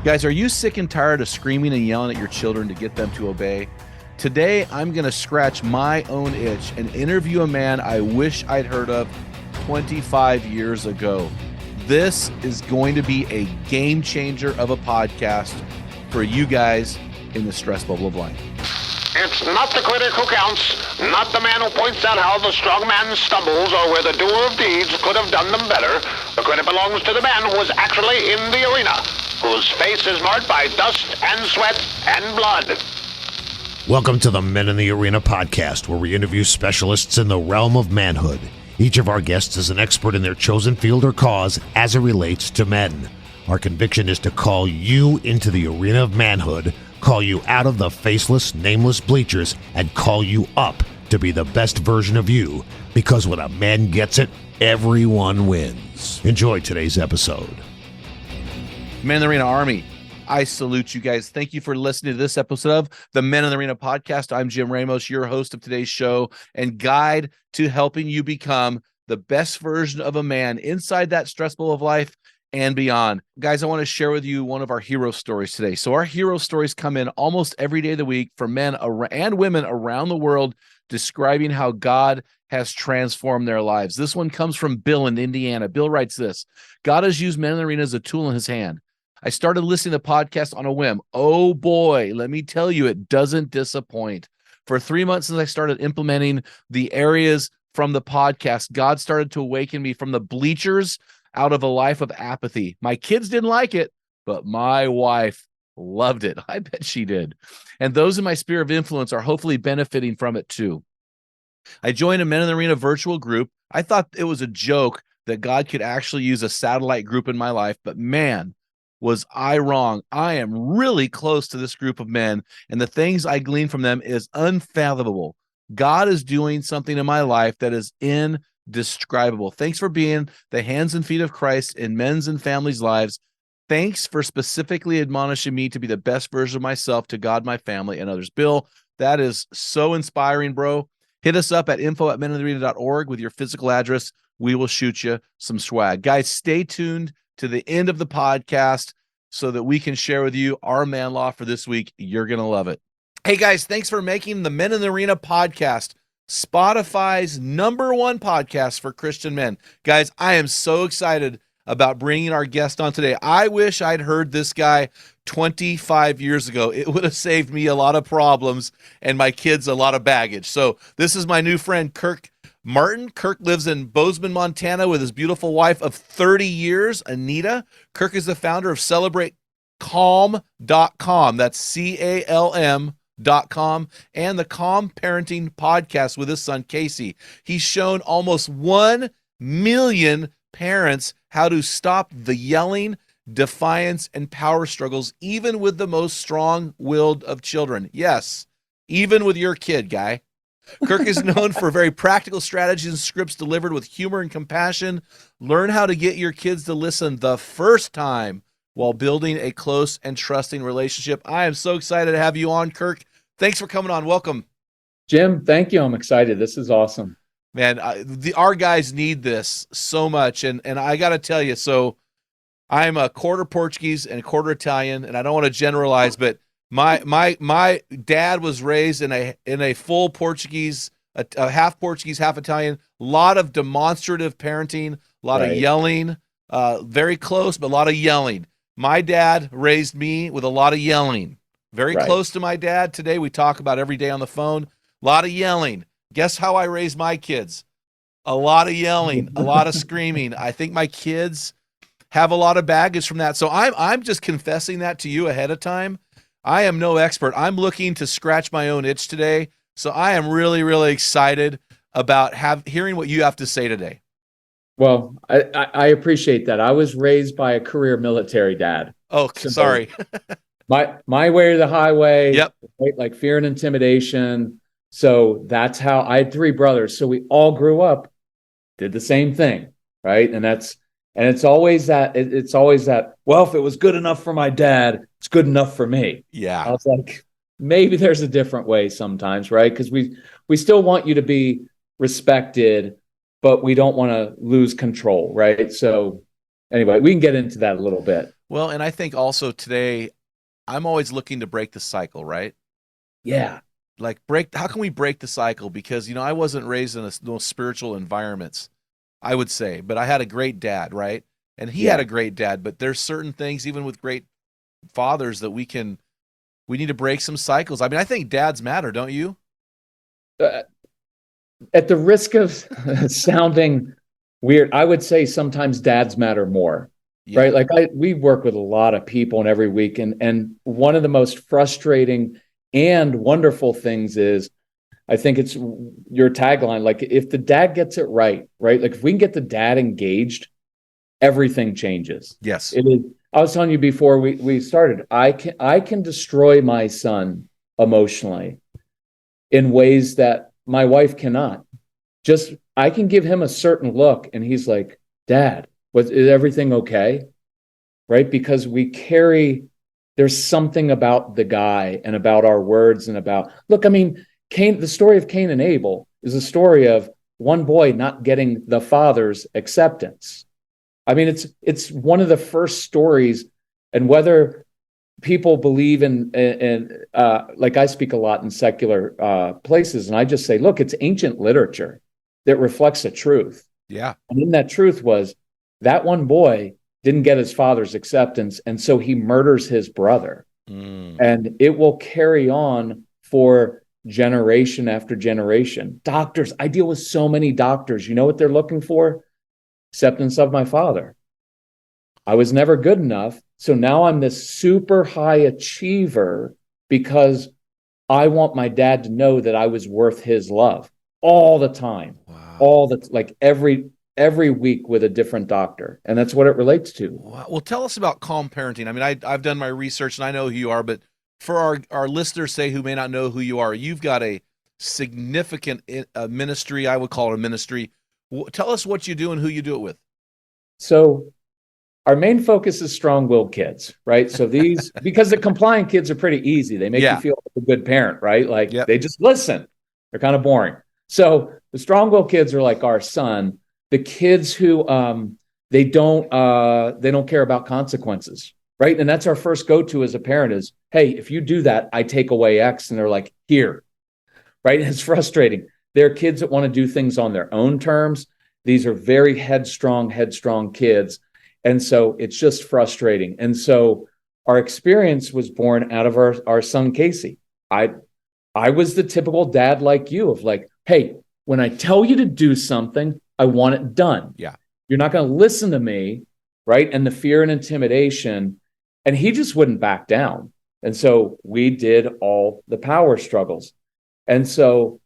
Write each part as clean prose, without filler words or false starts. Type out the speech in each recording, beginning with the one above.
Guys, are you sick and tired of screaming and yelling at your children to get them to obey? Today, I'm going to scratch my own itch and interview a man I wish I'd heard of 25 years ago. This is going to be a game changer of a podcast for you guys in the stress bubble of life. It's not the critic who counts, not the man who points out how the strong man stumbles or where the doer of deeds could have done them better. The credit belongs to the man who was actually in the arena, whose face is marked by dust and sweat and blood. Welcome to the Men in the Arena podcast, where we interview specialists in the realm of manhood. Each of our guests is an expert in their chosen field or cause as it relates to men. Our conviction is to call you into the arena of manhood, call you out of the faceless, nameless bleachers, and call you up to be the best version of you. Because when a man gets it, everyone wins. Enjoy today's episode. Men in the Arena Army, I salute you guys. Thank you for listening to this episode of the Men in the Arena podcast. I'm Jim Ramos, your host of today's show and guide to helping you become the best version of a man inside that stress ball of life and beyond. Guys, I want to share with you one of our hero stories today. So our hero stories come in almost every day of the week from men and women around the world describing how God has transformed their lives. This one comes from Bill in Indiana. Bill writes this: God has used Men in the Arena as a tool in his hand. I started listening to the podcast on a whim. Oh boy, let me tell you, it doesn't disappoint. For 3 months since I started implementing the areas from the podcast, God started to awaken me from the bleachers out of a life of apathy. My kids didn't like it, but my wife loved it. I bet she did. And those in my sphere of influence are hopefully benefiting from it too. I joined a Men in the Arena virtual group. I thought it was a joke that God could actually use a satellite group in my life, but man, was I wrong. I am really close to this group of men, and the things I glean from them is unfathomable. God is doing something in my life that is indescribable. Thanks for being the hands and feet of Christ in men's and families' lives. Thanks for specifically admonishing me to be the best version of myself to God, my family, and others. Bill, that is so inspiring, bro. Hit us up at info@meninthearena.org with your physical address. We will shoot you some swag. Guys, stay tuned to the end of the podcast so that we can share with you our man law for this week. You're going to love it. Hey guys, thanks for making the Men in the Arena podcast Spotify's #1 podcast for Christian men. Guys, I am so excited about bringing our guest on today. I wish I'd heard this guy 25 years ago. It would have saved me a lot of problems and my kids a lot of baggage. So this is my new friend, Kirk Martin. Kirk lives in Bozeman, Montana with his beautiful wife of 30 years, Anita. Kirk is the founder of CelebrateCalm.com. That's CALM.com, and the Calm Parenting podcast with his son, Casey. He's shown almost 1 million parents how to stop the yelling, defiance, and power struggles, even with the most strong-willed of children. Yes, even with your kid, guy. Kirk is known for very practical strategies and scripts delivered with humor and compassion. Learn how to get your kids to listen the first time while building a close and trusting relationship. I am so excited to have you on, Kirk. Thanks for coming on. Welcome. Jim, thank you. I'm excited. This is awesome. Man, our guys need this so much. And I got to tell you, so I'm a quarter Portuguese and a quarter Italian, and I don't want to generalize, but my dad was raised in a full Portuguese, a half Portuguese, half Italian. A lot of demonstrative parenting, a lot of yelling, very close, but a lot of yelling. My dad raised me with a lot of yelling. Very close to my dad. Today we talk about every day on the phone. A lot of yelling. Guess how I raised my kids? A lot of yelling, a lot of screaming. I think my kids have a lot of baggage from that. So I'm just confessing that to you ahead of time. I am no expert. I'm looking to scratch my own itch today. So I am really, really excited about hearing what you have to say today. Well, I appreciate that. I was raised by a career military dad. Oh, so sorry. my way or the highway. Yep. Right? Like fear and intimidation. So that's how I had 3 brothers. So we all grew up, did the same thing. Right. And it's always that, well, if it was good enough for my dad, it's good enough for me. Yeah. I was like, maybe there's a different way sometimes, right? Because we still want you to be respected, but we don't want to lose control, right? So anyway, we can get into that a little bit. Well, and I think also today, I'm always looking to break the cycle, right? Yeah. Like how can we break the cycle? Because, I wasn't raised in those spiritual environments, I would say, but I had a great dad, right? And he had Yeah. a great dad, but there's certain things, even with great fathers, that we need to break some cycles. I mean, I think dads matter, don't you? At the risk of sounding weird, I would say sometimes dads matter more, Yeah. right? Like we work with a lot of people and every week, and one of the most frustrating and wonderful things is, I think it's your tagline. Like if the dad gets it right? Like if we can get the dad engaged, everything changes. Yes. It is. I was telling you before we started, I can destroy my son emotionally in ways that my wife cannot. Just I can give him a certain look and he's like, Dad, is everything okay? Right? Because there's something about the guy and about our words and about, look, I mean, the story of Cain and Abel is a story of one boy not getting the father's acceptance. I mean, it's one of the first stories, and whether people believe in like I speak a lot in secular places, and I just say, look, it's ancient literature that reflects a truth. Yeah. And in that truth was that one boy didn't get his father's acceptance, and so he murders his brother. And it will carry on for generation after generation. Doctors, I deal with so many doctors. You know what they're looking for? Acceptance of my father. I was never good enough, so now I'm this super high achiever because I want my dad to know that I was worth his love all the time. Wow. Like every week with a different doctor, and that's what it relates to. Wow. Well, tell us about calm parenting. I mean, I've done my research and I know who you are, but for our listeners, say, who may not know who you are, you've got a significant ministry. I would call it a ministry. Tell us what you do and who you do it with. So our main focus is strong-willed kids, right? So these, because the compliant kids are pretty easy. They make you feel like a good parent, right? Like they just listen. They're kind of boring. So the strong-willed kids are like our son. The kids who they don't care about consequences, right? And that's our first go-to as a parent is, hey, if you do that, I take away X, and they're like, here, right? And it's frustrating. There are kids that want to do things on their own terms. These are very headstrong kids. And so it's just frustrating. And so our experience was born out of our son, Casey. I was the typical dad like you of like, hey, when I tell you to do something, I want it done. Yeah. You're not going to listen to me, right? And the fear and intimidation. And he just wouldn't back down. And so we did all the power struggles. And so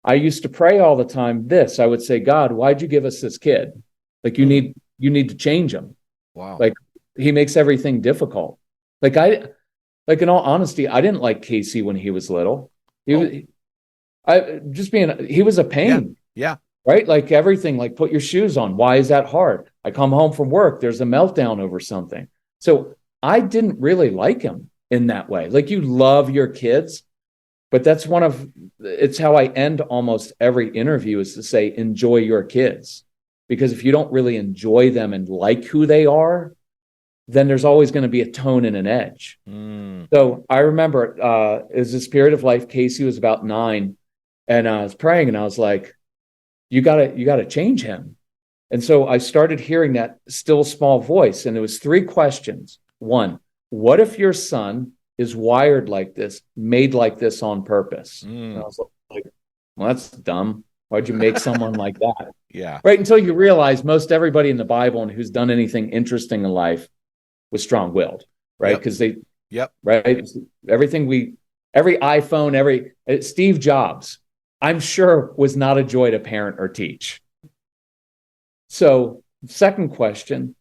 I used to pray all the time I would say, God, why'd you give us this kid? Like you need to change him. Wow. Like he makes everything difficult. Like in all honesty, I didn't like Casey when he was little. He was a pain. Yeah. Right? Like everything, like put your shoes on. Why is that hard? I come home from work, there's a meltdown over something. So I didn't really like him in that way. Like you love your kids, but it's how I end almost every interview is to say, enjoy your kids. Because if you don't really enjoy them and like who they are, then there's always going to be a tone and an edge. So I remember it was this period of life, Casey was about 9, and I was praying and I was like, you gotta change him. And so I started hearing that still small voice, and there was 3 questions. 1, what if your son is wired like this, made like this on purpose? And I was like, well, that's dumb. Why'd you make someone like that? Yeah. Right. Until you realize most everybody in the Bible and who's done anything interesting in life was strong-willed, right? Because right. Every iPhone, Steve Jobs, I'm sure was not a joy to parent or teach. So, second question,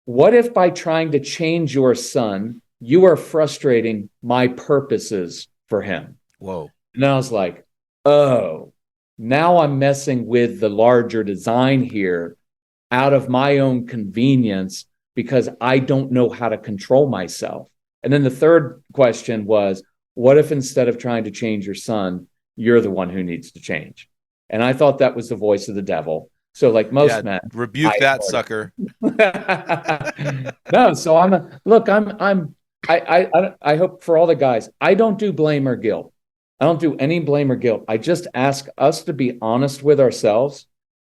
what if by trying to change your son, you are frustrating my purposes for him? Whoa. And I was like, oh, now I'm messing with the larger design here out of my own convenience because I don't know how to control myself. And then the third question was, what if instead of trying to change your son, you're the one who needs to change? And I thought that was the voice of the devil. So like most men, rebuke that sucker. No, so I hope for all the guys, I don't do blame or guilt. I don't do any blame or guilt. I just ask us to be honest with ourselves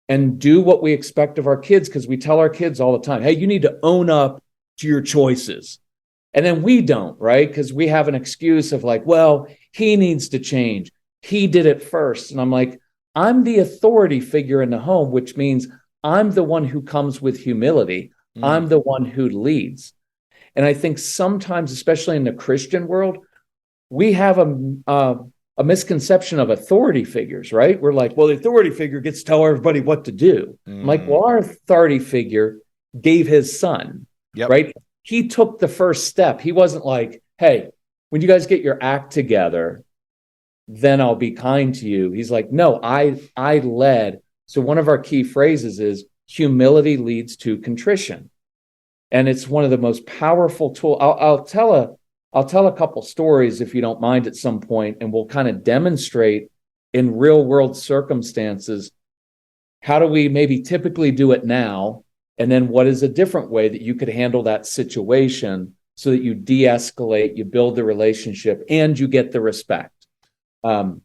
and do what we expect of our kids, because we tell our kids all the time, hey, you need to own up to your choices. And then we don't, right? Because we have an excuse of like, well, he needs to change. He did it first. And I'm like, I'm the authority figure in the home, which means I'm the one who comes with humility. I'm the one who leads. And I think sometimes, especially in the Christian world, we have a misconception of authority figures, right? We're like, well, the authority figure gets to tell everybody what to do. I'm like, well, our authority figure gave his son, right? He took the first step. He wasn't like, hey, when you guys get your act together, then I'll be kind to you. He's like, no, I led. So one of our key phrases is humility leads to contrition. And it's one of the most powerful tools. I'll tell a couple stories, if you don't mind, at some point, and we'll kind of demonstrate in real world circumstances, how do we maybe typically do it now? And then what is a different way that you could handle that situation so that you de-escalate, you build the relationship, and you get the respect? Go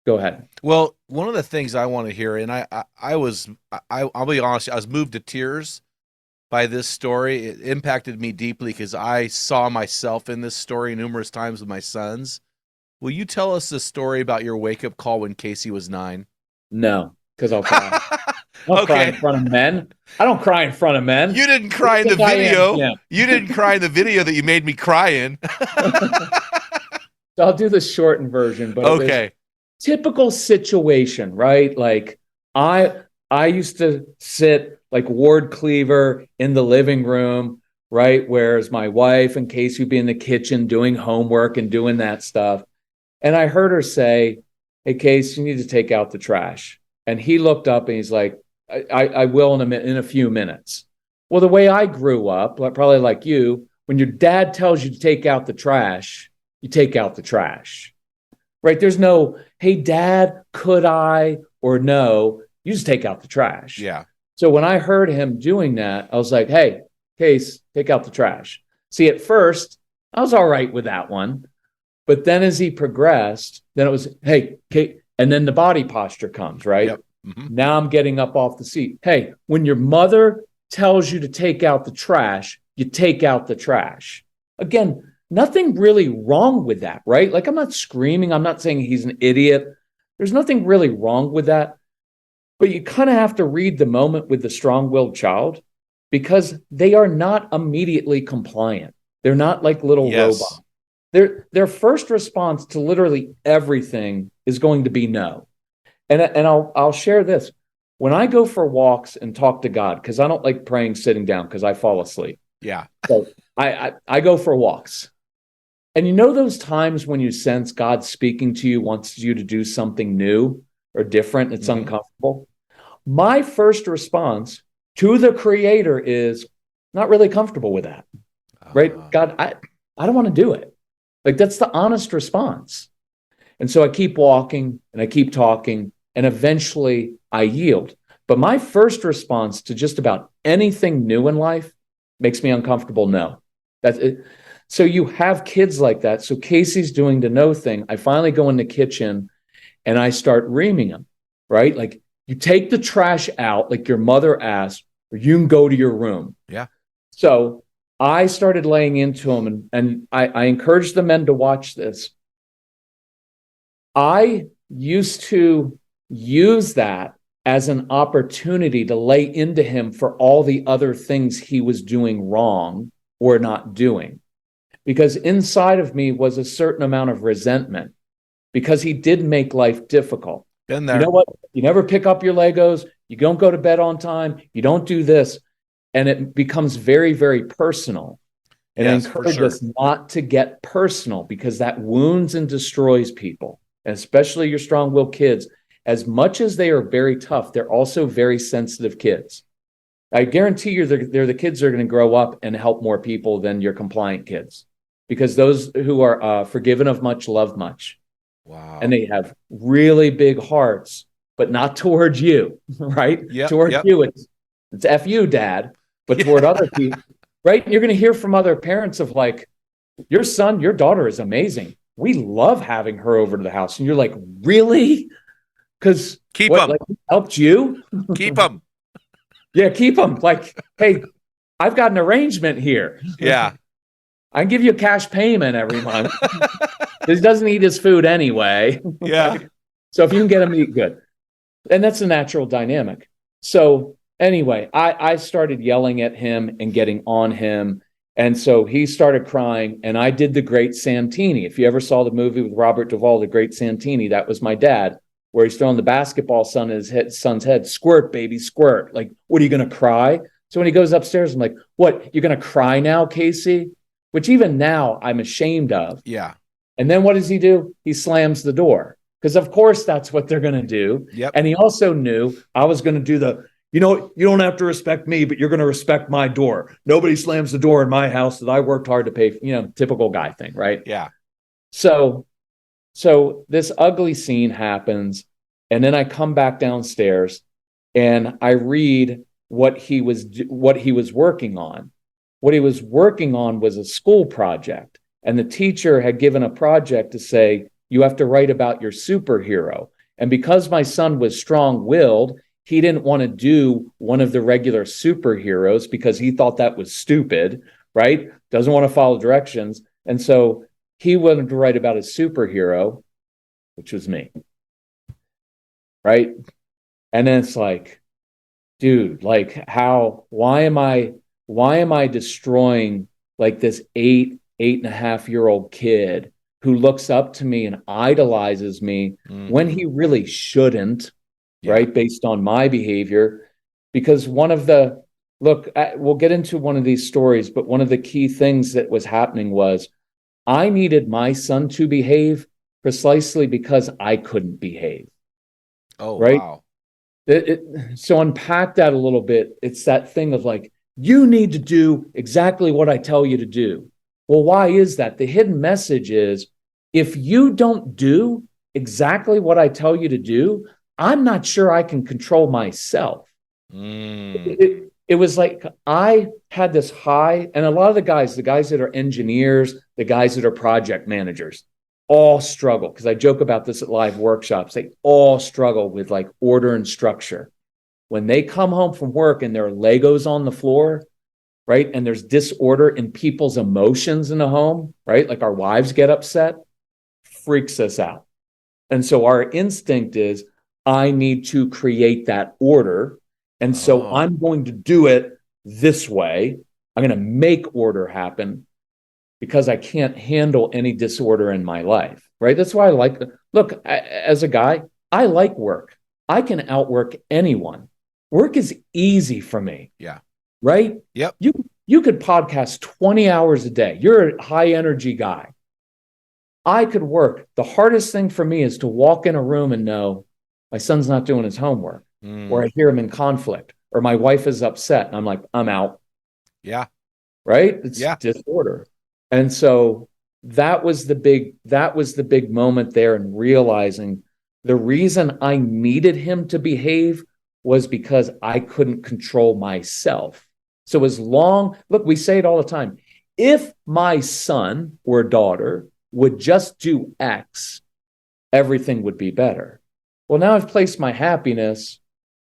ahead. Well, one of the things I want to hear, and I'll be honest, I was moved to tears by this story. It impacted me deeply because I saw myself in this story numerous times with my sons. Will you tell us the story about your wake-up call when Casey was 9? No, because I'll cry. I don't cry in front of men. I don't cry in front of men. You didn't cry in the video. You didn't cry in the video that you made me cry in. So I'll do the shortened version, but okay. Typical situation, right? Like I used to sit like Ward Cleaver in the living room, right? Whereas my wife and Casey would be in the kitchen doing homework and doing that stuff. And I heard her say, hey, Case, you need to take out the trash. And he looked up and he's like, I will in a few minutes. Well, the way I grew up, probably like you, when your dad tells you to take out the trash, you take out the trash, right? There's no, hey, Dad, could I, or no, you just take out the trash. Yeah. So when I heard him doing that, I was like, hey, Case, take out the trash. See, at first, I was all right with that one. But then as he progressed, then it was, hey, Kate, and then the body posture comes, right? Yep. Mm-hmm. Now I'm getting up off the seat. Hey, when your mother tells you to take out the trash, you take out the trash. Again, nothing really wrong with that, right? Like I'm not screaming. I'm not saying he's an idiot. There's nothing really wrong with that. But you kind of have to read the moment with the strong-willed child because they are not immediately compliant. They're not like little robots. Their first response to literally everything is going to be no. And I'll share this. When I go for walks and talk to God, because I don't like praying sitting down because I fall asleep. Yeah. So I go for walks. And you know those times when you sense God speaking to you, wants you to do something new or different, it's uncomfortable. My first response to the Creator is not really comfortable with that. Right? God, I don't want to do it. Like that's the honest response. And so I keep walking and I keep talking and eventually I yield. But my first response to just about anything new in life makes me uncomfortable. No. That's it. So you have kids like that. So Casey's doing the no thing. I finally go in the kitchen and I start reaming him, right? Like you take the trash out like your mother asked, or you can go to your room. Yeah. So I started laying into him and I encouraged the men to watch this. I used to use that as an opportunity to lay into him for all the other things he was doing wrong or not doing. Because inside of me was a certain amount of resentment because he did make life difficult. Been there. You know what? You never pick up your Legos. You don't go to bed on time. You don't do this. And it becomes very, very personal. And I encourage us not to get personal because that wounds and destroys people, and especially your strong-willed kids. As much as they are very tough, they're also very sensitive kids. I guarantee you they're the kids that are going to grow up and help more people than your compliant kids because those who are forgiven of much love much. Wow. And they have really big hearts, but not towards you, right? Towards you, it's F you, Dad. But toward other people, right? You're going to hear from other parents of like, your daughter is amazing. We love having her over to the house. And you're like, really? Because keep them. Like, helped you? Keep them. Yeah, keep them. Like, hey, I've got an arrangement here. Yeah. I can give you a cash payment every month. He doesn't eat his food anyway. Yeah. So if you can get him to eat good. And that's a natural dynamic. So anyway, I started yelling at him and getting on him. And so he started crying, and I did the Great Santini. If you ever saw the movie with Robert Duvall, The Great Santini, that was my dad, where he's throwing the basketball at his son's head. Squirt, baby, squirt. Like, what, are you going to cry? So when he goes upstairs, I'm like, what, you're going to cry now, Casey? Which even now I'm ashamed of. Yeah. And then what does he do? He slams the door. Because of course that's what they're going to do. Yep. And he also knew I was going to do you don't have to respect me, but you're going to respect my door. Nobody slams the door in my house that I worked hard to pay for, typical guy thing, right? Yeah. So this ugly scene happens, and then I come back downstairs and I read what he was working on. What he was working on was a school project, and the teacher had given a project to say, you have to write about your superhero. And because my son was strong-willed, he didn't want to do one of the regular superheroes because he thought that was stupid, right? Doesn't want to follow directions. And so he wanted to write about his superhero, which was me, right? And then it's like, dude, like why am I destroying like this 8.5-year-old kid who looks up to me and idolizes me when he really shouldn't, right? Based on my behavior. Because we'll get into one of these stories, but one of the key things that was happening was I needed my son to behave precisely because I couldn't behave. Oh, right? Wow. So unpack that a little bit. It's that thing of like, you need to do exactly what I tell you to do. Well, why is that? The hidden message is, if you don't do exactly what I tell you to do, I'm not sure I can control myself. It was like I had this high, and a lot of the guys that are engineers, the guys that are project managers, all struggle, because I joke about this at live workshops. They all struggle with like order and structure. When they come home from work and there are Legos on the floor, right? And there's disorder in people's emotions in the home, right? Like our wives get upset, freaks us out. And so our instinct is, I need to create that order. And so I'm going to do it this way. I'm going to make order happen because I can't handle any disorder in my life, right? That's why as a guy, I like work. I can outwork anyone. Work is easy for me. Yeah. Right? Yep. You could podcast 20 hours a day. You're a high energy guy. I could work. The hardest thing for me is to walk in a room and know my son's not doing his homework, or I hear him in conflict, or my wife is upset. And I'm like, I'm out. Yeah. Right? It's disorder. And so that was the big moment there, in realizing the reason I needed him to behave was because I couldn't control myself. So we say it all the time. If my son or daughter would just do X, everything would be better. Well, now I've placed my happiness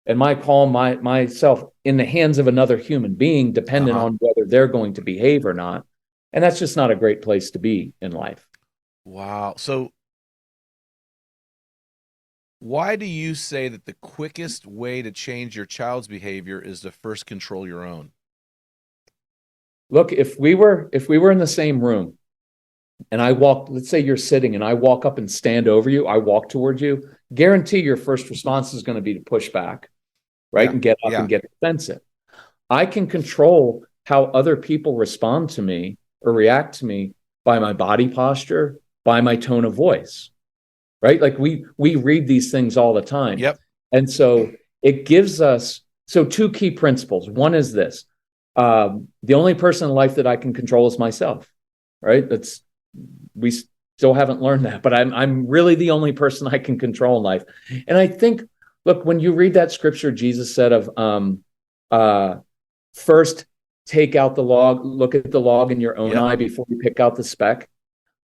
and my calm, myself in the hands of another human being, dependent on whether they're going to behave or not. And that's just not a great place to be in life. Wow. So why do you say that the quickest way to change your child's behavior is to first control your own? Look, if we were in the same room and let's say you're sitting and I walk up and stand over you, I walk towards you, guarantee your first response is going to be to push back, right? And get up and get defensive. I can control how other people respond to me or react to me by my body posture, by my tone of voice, right? Like we read these things all the time. Yep. And so it gives us, two key principles. One is this, the only person in life that I can control is myself, right? We still haven't learned that, but I'm really the only person I can control in life. And I think look, when you read that scripture, Jesus said first take out the log, look at the log in your own eye before you pick out the speck.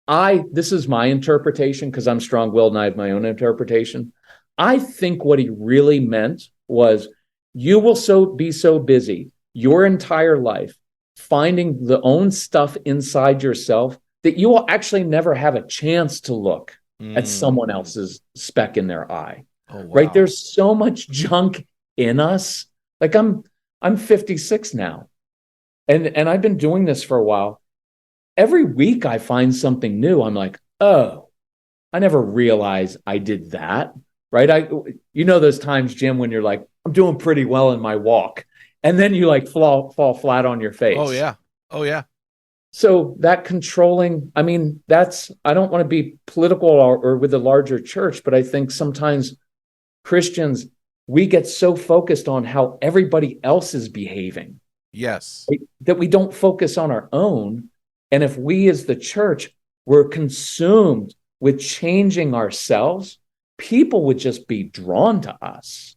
This is my interpretation because I'm strong-willed and I have my own interpretation. I think what he really meant was you will be so busy your entire life finding the own stuff inside yourself that you will actually never have a chance to look at someone else's speck in their eye. Oh, wow. Right? There's so much junk in us. Like I'm 56 now, and I've been doing this for a while. Every week I find something new. I'm like, oh, I never realized I did that. Right? Those times, Jim, when you're like, I'm doing pretty well in my walk, and then you like fall flat on your face. Oh yeah. So that controlling, I don't want to be political or with the larger church, but I think sometimes Christians, we get so focused on how everybody else is behaving. Yes. Right? That we don't focus on our own. And if we as the church were consumed with changing ourselves, people would just be drawn to us,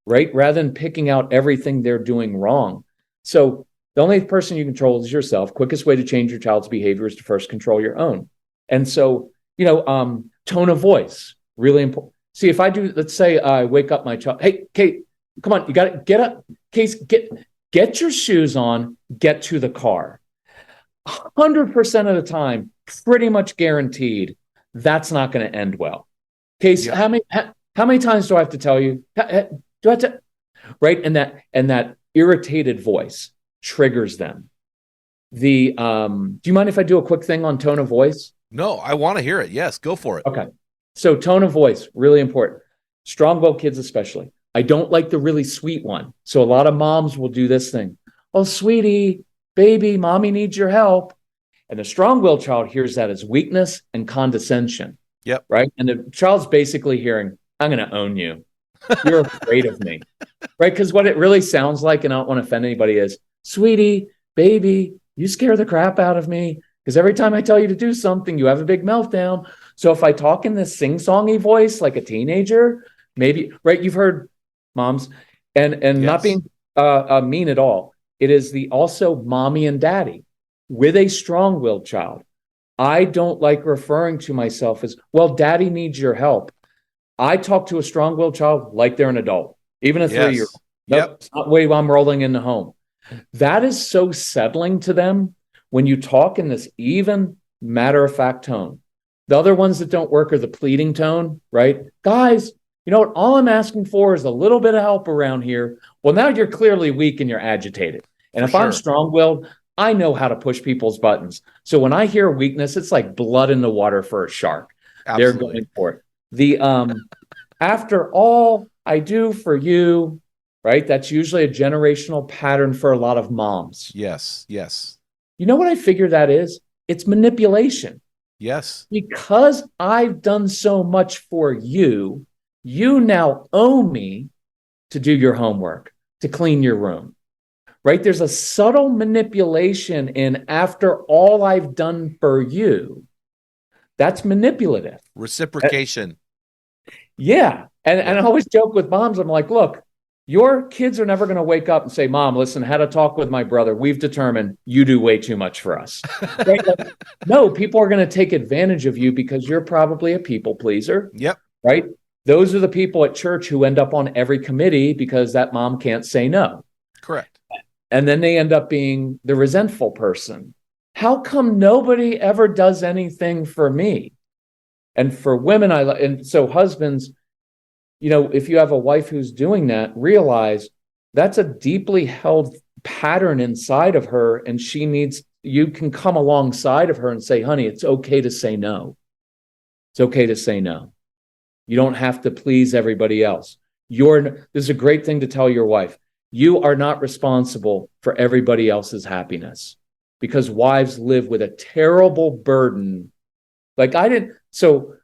right? Rather than picking out everything they're doing wrong. So the only person you control is yourself. Quickest way to change your child's behavior is to first control your own. And so, tone of voice, really important. See, if I do, let's say I wake up my child, hey, Kate, come on, you got to get up. Case, get your shoes on, get to the car. 100% of the time, pretty much guaranteed, that's not going to end well. Case, how many times do I have to tell you? Do I have to? Right, and that irritated voice triggers them. Do you mind if I do a quick thing on tone of voice? No, I want to hear it. Yes, go for it. Okay. So tone of voice, really important. Strong-willed kids especially. I don't like the really sweet one. So a lot of moms will do this thing. Oh, sweetie, baby, mommy needs your help. And the strong-willed child hears that as weakness and condescension. Yep. Right? And the child's basically hearing, I'm going to own you. You're afraid of me. Right? Because what it really sounds like, and I don't want to offend anybody, is, sweetie, baby, you scare the crap out of me. Because every time I tell you to do something, you have a big meltdown. So if I talk in this sing-songy voice like a teenager, maybe, right? You've heard moms, and yes. Not being mean at all. It is also mommy and daddy with a strong-willed child. I don't like referring to myself as, well, daddy needs your help. I talk to a strong-willed child like they're an adult, even a 3-year-old. Nope, it's not the way I'm rolling in the home. That is so settling to them when you talk in this even, matter-of-fact tone. The other ones that don't work are the pleading tone, right? Guys, you know what? All I'm asking for is a little bit of help around here. Well, now you're clearly weak and you're agitated. And if I'm strong-willed, I know how to push people's buttons. So when I hear weakness, it's like blood in the water for a shark. Absolutely. They're going for it. The after all I do for you, right? That's usually a generational pattern for a lot of moms. Yes, yes. You know what I figure that is? It's manipulation. Yes. Because I've done so much for you, you now owe me to do your homework, to clean your room. Right? There's a subtle manipulation in after all I've done for you. That's manipulative. Reciprocation. Yeah. And I always joke with moms. I'm like, look, your kids are never going to wake up and say, Mom, listen, had a talk with my brother. We've determined you do way too much for us. Right? Like, no, people are going to take advantage of you because you're probably a people pleaser. Yep. Right? Those are the people at church who end up on every committee because that mom can't say no. Correct. And then they end up being the resentful person. How come nobody ever does anything for me? And for women, and so husbands, if you have a wife who's doing that, realize that's a deeply held pattern inside of her. And you can come alongside of her and say, honey, it's okay to say no. It's okay to say no. You don't have to please everybody else. This is a great thing to tell your wife. You are not responsible for everybody else's happiness, because wives live with a terrible burden. So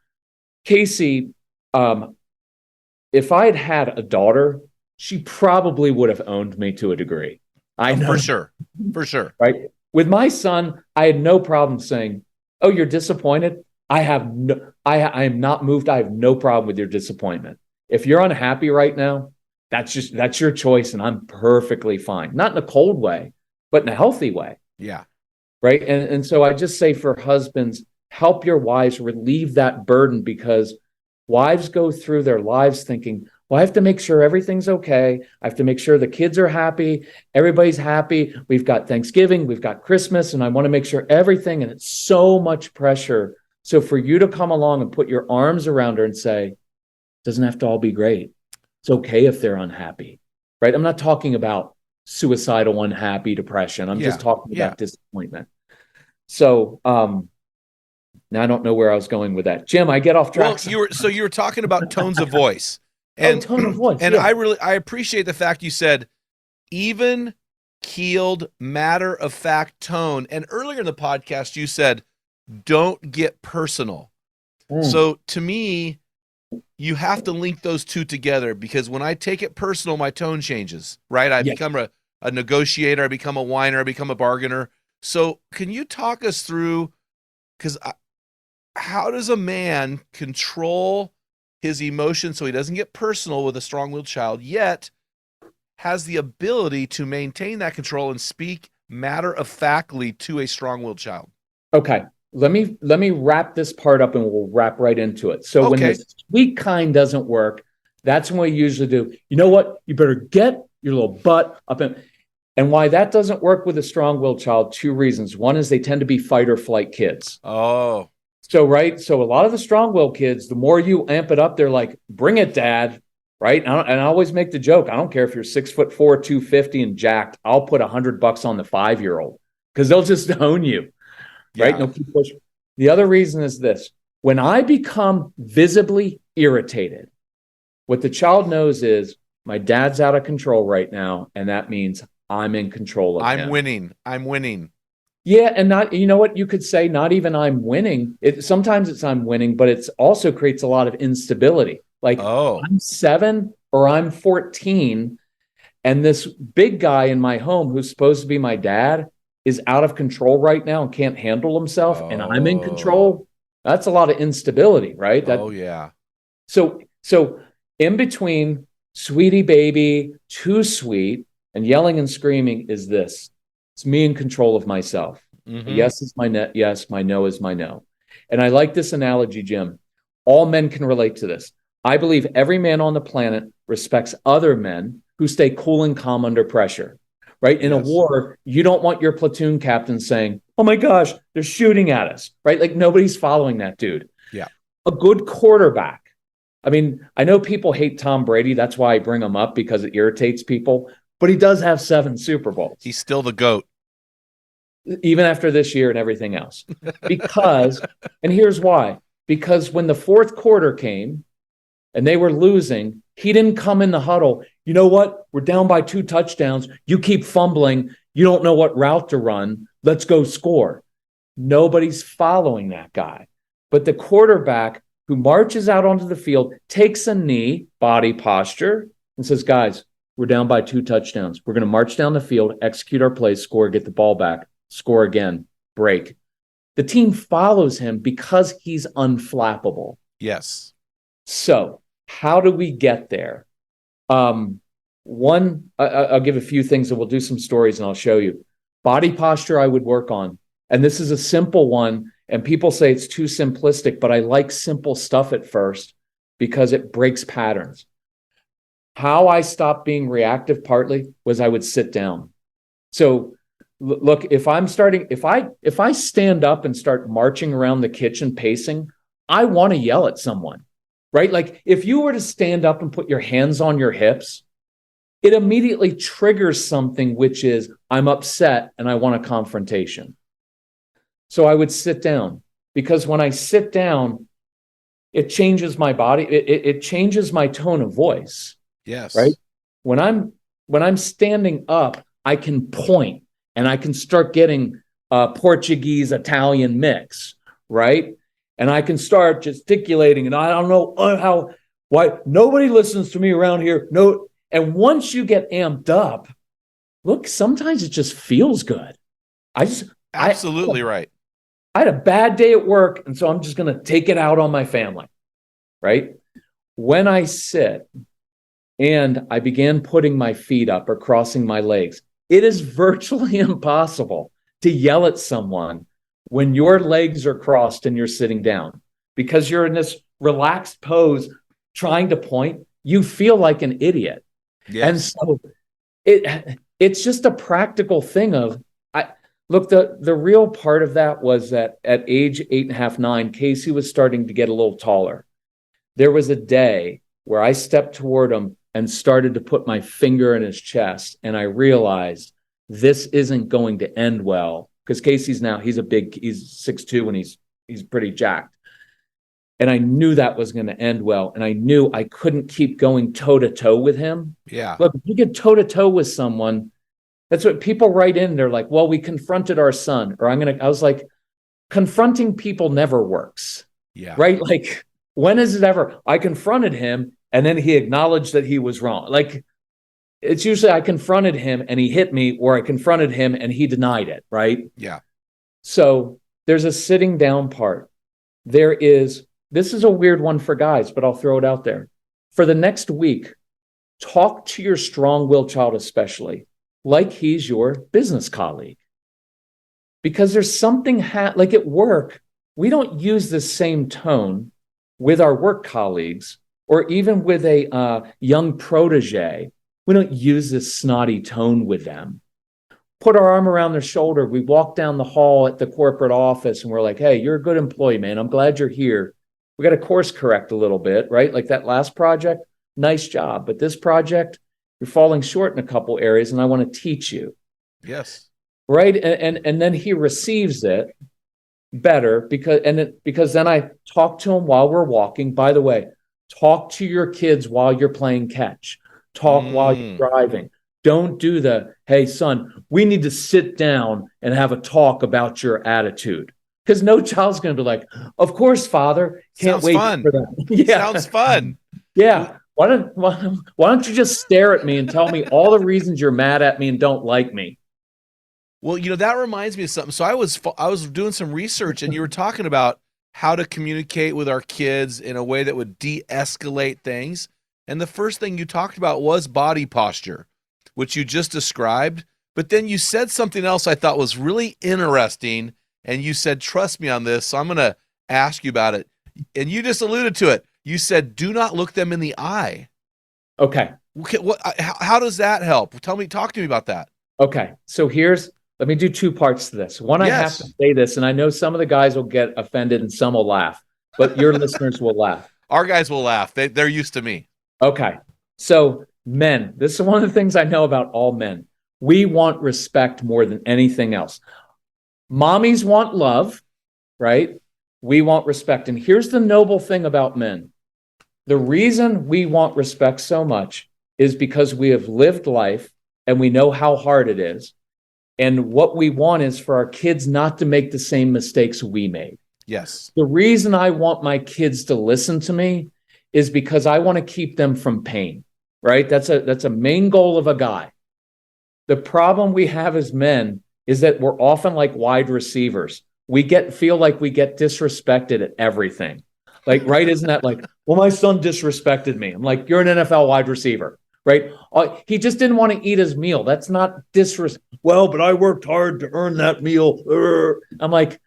Casey, if I had had a daughter, she probably would have owned me to a degree. I know. For sure. Right. With my son, I had no problem saying, oh, you're disappointed. I am not moved. I have no problem with your disappointment. If you're unhappy right now, that's your choice, and I'm perfectly fine. Not in a cold way, but in a healthy way. Yeah. Right. And so I just say for husbands, help your wives relieve that burden, because wives go through their lives thinking, well, I have to make sure everything's okay. I have to make sure the kids are happy. Everybody's happy. We've got Thanksgiving, we've got Christmas, and I want to make sure everything. And it's so much pressure. So for you to come along and put your arms around her and say, it doesn't have to all be great. It's okay if they're unhappy. Right. I'm not talking about suicidal, unhappy, depression. I'm just talking about disappointment. So now I don't know where I was going with that. Jim, I get off track. Well, you were talking about tones of voice. And tone of voice. And I appreciate the fact you said even keeled, matter of fact tone. And earlier in the podcast, you said, don't get personal. So to me, you have to link those two together, because when I take it personal, my tone changes, right? I become a negotiator, I become a whiner, I become a bargainer. So can you talk us through, because how does a man control his emotions so he doesn't get personal with a strong-willed child, yet has the ability to maintain that control and speak matter-of-factly to a strong-willed child? Okay. Let me wrap this part up and we'll wrap right into it. So when the sweet kind doesn't work, that's when we usually do, you know what? You better get your little butt up. And why that doesn't work with a strong-willed child, two reasons. One is they tend to be fight or flight kids. Oh. So a lot of the strong-willed kids, the more you amp it up, they're like, bring it, dad. Right. And I always make the joke, I don't care if you're 6'4", 250 and jacked, I'll put $100 on the 5-year-old, because they'll just own you. Right. No, keep pushing. The other reason is this: when I become visibly irritated, what the child knows is my dad's out of control right now. And that means I'm in control of him. I'm winning. Yeah. And not, you know what you could say, not even I'm winning. Sometimes it's I'm winning, but it also creates a lot of instability. Like, I'm 7 or I'm 14. And this big guy in my home who's supposed to be my dad is out of control right now and can't handle himself, and I'm in control. That's a lot of instability, right? So in between sweetie baby, too sweet, and yelling and screaming is this. It's me in control of myself. Mm-hmm. Yes is my yes, my no is my no. And I like this analogy, Jim. All men can relate to this. I believe every man on the planet respects other men who stay cool and calm under pressure. Right? In a war, you don't want your platoon captain saying, oh my gosh, they're shooting at us. Right? Like, nobody's following that dude. Yeah. A good quarterback. I mean, I know people hate Tom Brady. That's why I bring him up, because it irritates people. But he does have 7 Super Bowls. He's still the GOAT. Even after this year and everything else. Because, and here's why. Because when the fourth quarter came and they were losing, he didn't come in the huddle. You know what? We're down by 2 touchdowns. You keep fumbling. You don't know what route to run. Let's go score. Nobody's following that guy. But the quarterback who marches out onto the field, takes a knee, body posture, and says, guys, we're down by 2 touchdowns. We're going to march down the field, execute our plays, score, get the ball back, score again, break. The team follows him because he's unflappable. Yes. So how do we get there? One, I'll give a few things and we'll do some stories and I'll show you. Body posture I would work on. And this is a simple one. And people say it's too simplistic, but I like simple stuff at first because it breaks patterns. How I stopped being reactive partly was I would sit down. So look, if I stand up and start marching around the kitchen pacing, I want to yell at someone, right? Like if you were to stand up and put your hands on your hips, it immediately triggers something, which is I'm upset and I want a confrontation. So I would sit down, because when I sit down, it changes my body. It changes my tone of voice. Yes. Right. When I'm standing up, I can point and I can start getting a Portuguese, Italian mix. Right. And I can start gesticulating, and I don't know why nobody listens to me around here. No. And once you get amped up, look, sometimes it just feels good. Absolutely right. I had a bad day at work, and so I'm just going to take it out on my family, right? when I sit and I began putting my feet up or crossing my legs, it is virtually impossible to yell at someone when your legs are crossed and you're sitting down, because you're in this relaxed pose trying to point. You feel like an idiot. Yes. And so it's just a practical thing of, look, the real part of that was that at age 8.5, 9, Casey was starting to get a little taller. There was a day where I stepped toward him and started to put my finger in his chest. And I realized this isn't going to end well, because Casey's now, he's 6'2", and he's pretty jacked. And I knew that was going to end well. And I knew I couldn't keep going toe to toe with him. Yeah. Look, if you get toe to toe with someone, that's what people write in. They're like, well, we confronted our son. Or I was like, confronting people never works. Yeah. Right? Like, when is it ever? I confronted him and then he acknowledged that he was wrong. Like, it's usually I confronted him and he hit me, or I confronted him and he denied it. Right? Yeah. So there's a sitting down part. This is a weird one for guys, but I'll throw it out there. For the next week, talk to your strong-willed child especially like he's your business colleague. Because there's something, like at work, we don't use the same tone with our work colleagues or even with a young protege. We don't use this snotty tone with them. Put our arm around their shoulder. We walk down the hall at the corporate office and we're like, hey, you're a good employee, man. I'm glad you're here. We got to course correct a little bit, right? Like that last project, nice job. But this project, you're falling short in a couple areas, and I want to teach you. Yes. Right? And then he receives it better because then I talk to him while we're walking. By the way, talk to your kids while you're playing catch. Talk while you're driving. Don't do hey, son, we need to sit down and have a talk about your attitude. Because no child's going to be like, of course, father, can't wait for that. Yeah. Sounds fun. Yeah. Why don't you just stare at me and tell me all the reasons you're mad at me and don't like me? Well, that reminds me of something. So I was doing some research, and you were talking about how to communicate with our kids in a way that would de-escalate things. And the first thing you talked about was body posture, which you just described. But then you said something else I thought was really interesting. And you said, trust me on this, so I'm going to ask you about it. And you just alluded to it. You said, do not look them in the eye. Okay. How does that help? Talk to me about that. Okay. So let me do two parts to this. One, yes. I have to say this, and I know some of the guys will get offended and some will laugh, but your listeners will laugh. Our guys will laugh. They're used to me. Okay. So men, this is one of the things I know about all men. We want respect more than anything else. Mommies want love, right? We want respect. And here's the noble thing about men. The reason we want respect so much is because we have lived life and we know how hard it is. And what we want is for our kids not to make the same mistakes we made. Yes. The reason I want my kids to listen to me is because I want to keep them from pain, right? That's a main goal of a guy. The problem we have as men is that we're often like wide receivers. We feel like we get disrespected at everything. Like, right? Isn't that like, well, my son disrespected me. I'm like, you're an NFL wide receiver, right? He just didn't want to eat his meal. That's not disrespect. Well, but I worked hard to earn that meal. I'm like,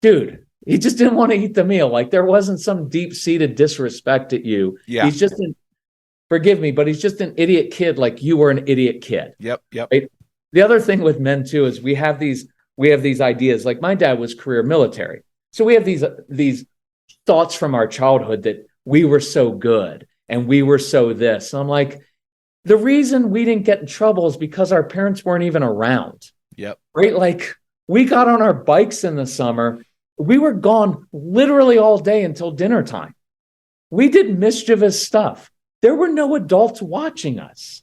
dude, he just didn't want to eat the meal. Like, there wasn't some deep-seated disrespect at you. Yeah. He's just forgive me, but he's just an idiot kid like you were an idiot kid. Yep. Right? The other thing with men too is we have these ideas. Like, my dad was career military. So we have these thoughts from our childhood that we were so good and we were so this. And I'm like, the reason we didn't get in trouble is because our parents weren't even around. Yep. Right? Like, we got on our bikes in the summer. We were gone literally all day until dinner time. We did mischievous stuff. There were no adults watching us.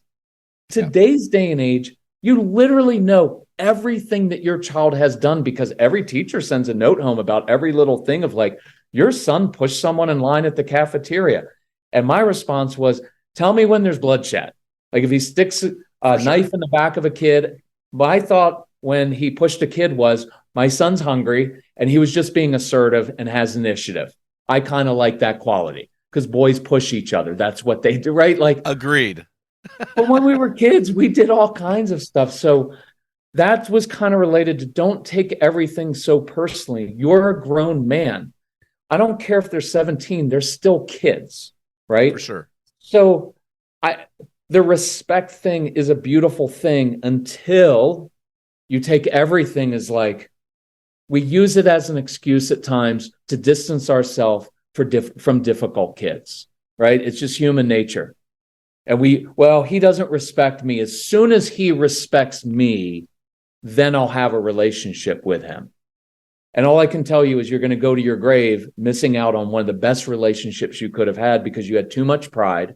Today's day and age, you literally know everything that your child has done because every teacher sends a note home about every little thing of like, your son pushed someone in line at the cafeteria. And my response was, tell me when there's bloodshed. Like, if he sticks a knife in the back of a kid, my thought when he pushed a kid was, my son's hungry and he was just being assertive and has initiative. I kind of like that quality because boys push each other. That's what they do, right? Like, Agreed. but when we were kids, we did all kinds of stuff. So that was kind of related to don't take everything so personally. You're a grown man. I don't care if they're 17, they're still kids, right? For sure. So the respect thing is a beautiful thing until you take everything as like, we use it as an excuse at times to distance ourselves from difficult kids, right? It's just human nature. And he doesn't respect me. As soon as he respects me, then I'll have a relationship with him. And all I can tell you is you're going to go to your grave missing out on one of the best relationships you could have had because you had too much pride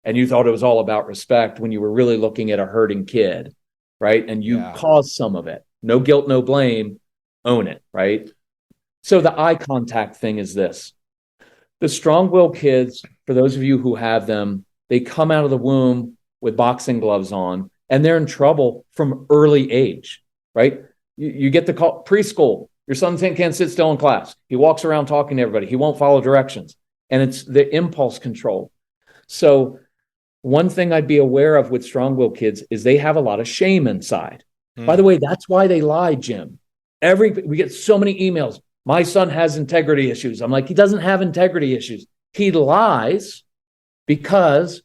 and you thought it was all about respect when you were really looking at a hurting kid, right? And you caused some of it. No guilt, no blame. Own it, right? So the eye contact thing is this. The strong-willed kids, for those of you who have them, they come out of the womb with boxing gloves on, and they're in trouble from early age, right? You get the call, preschool, your son can't sit still in class. He walks around talking to everybody. He won't follow directions. And it's the impulse control. So one thing I'd be aware of with strong-willed kids is they have a lot of shame inside. By the way, that's why they lie, Jim. We get so many emails. My son has integrity issues. I'm like, he doesn't have integrity issues. He lies because,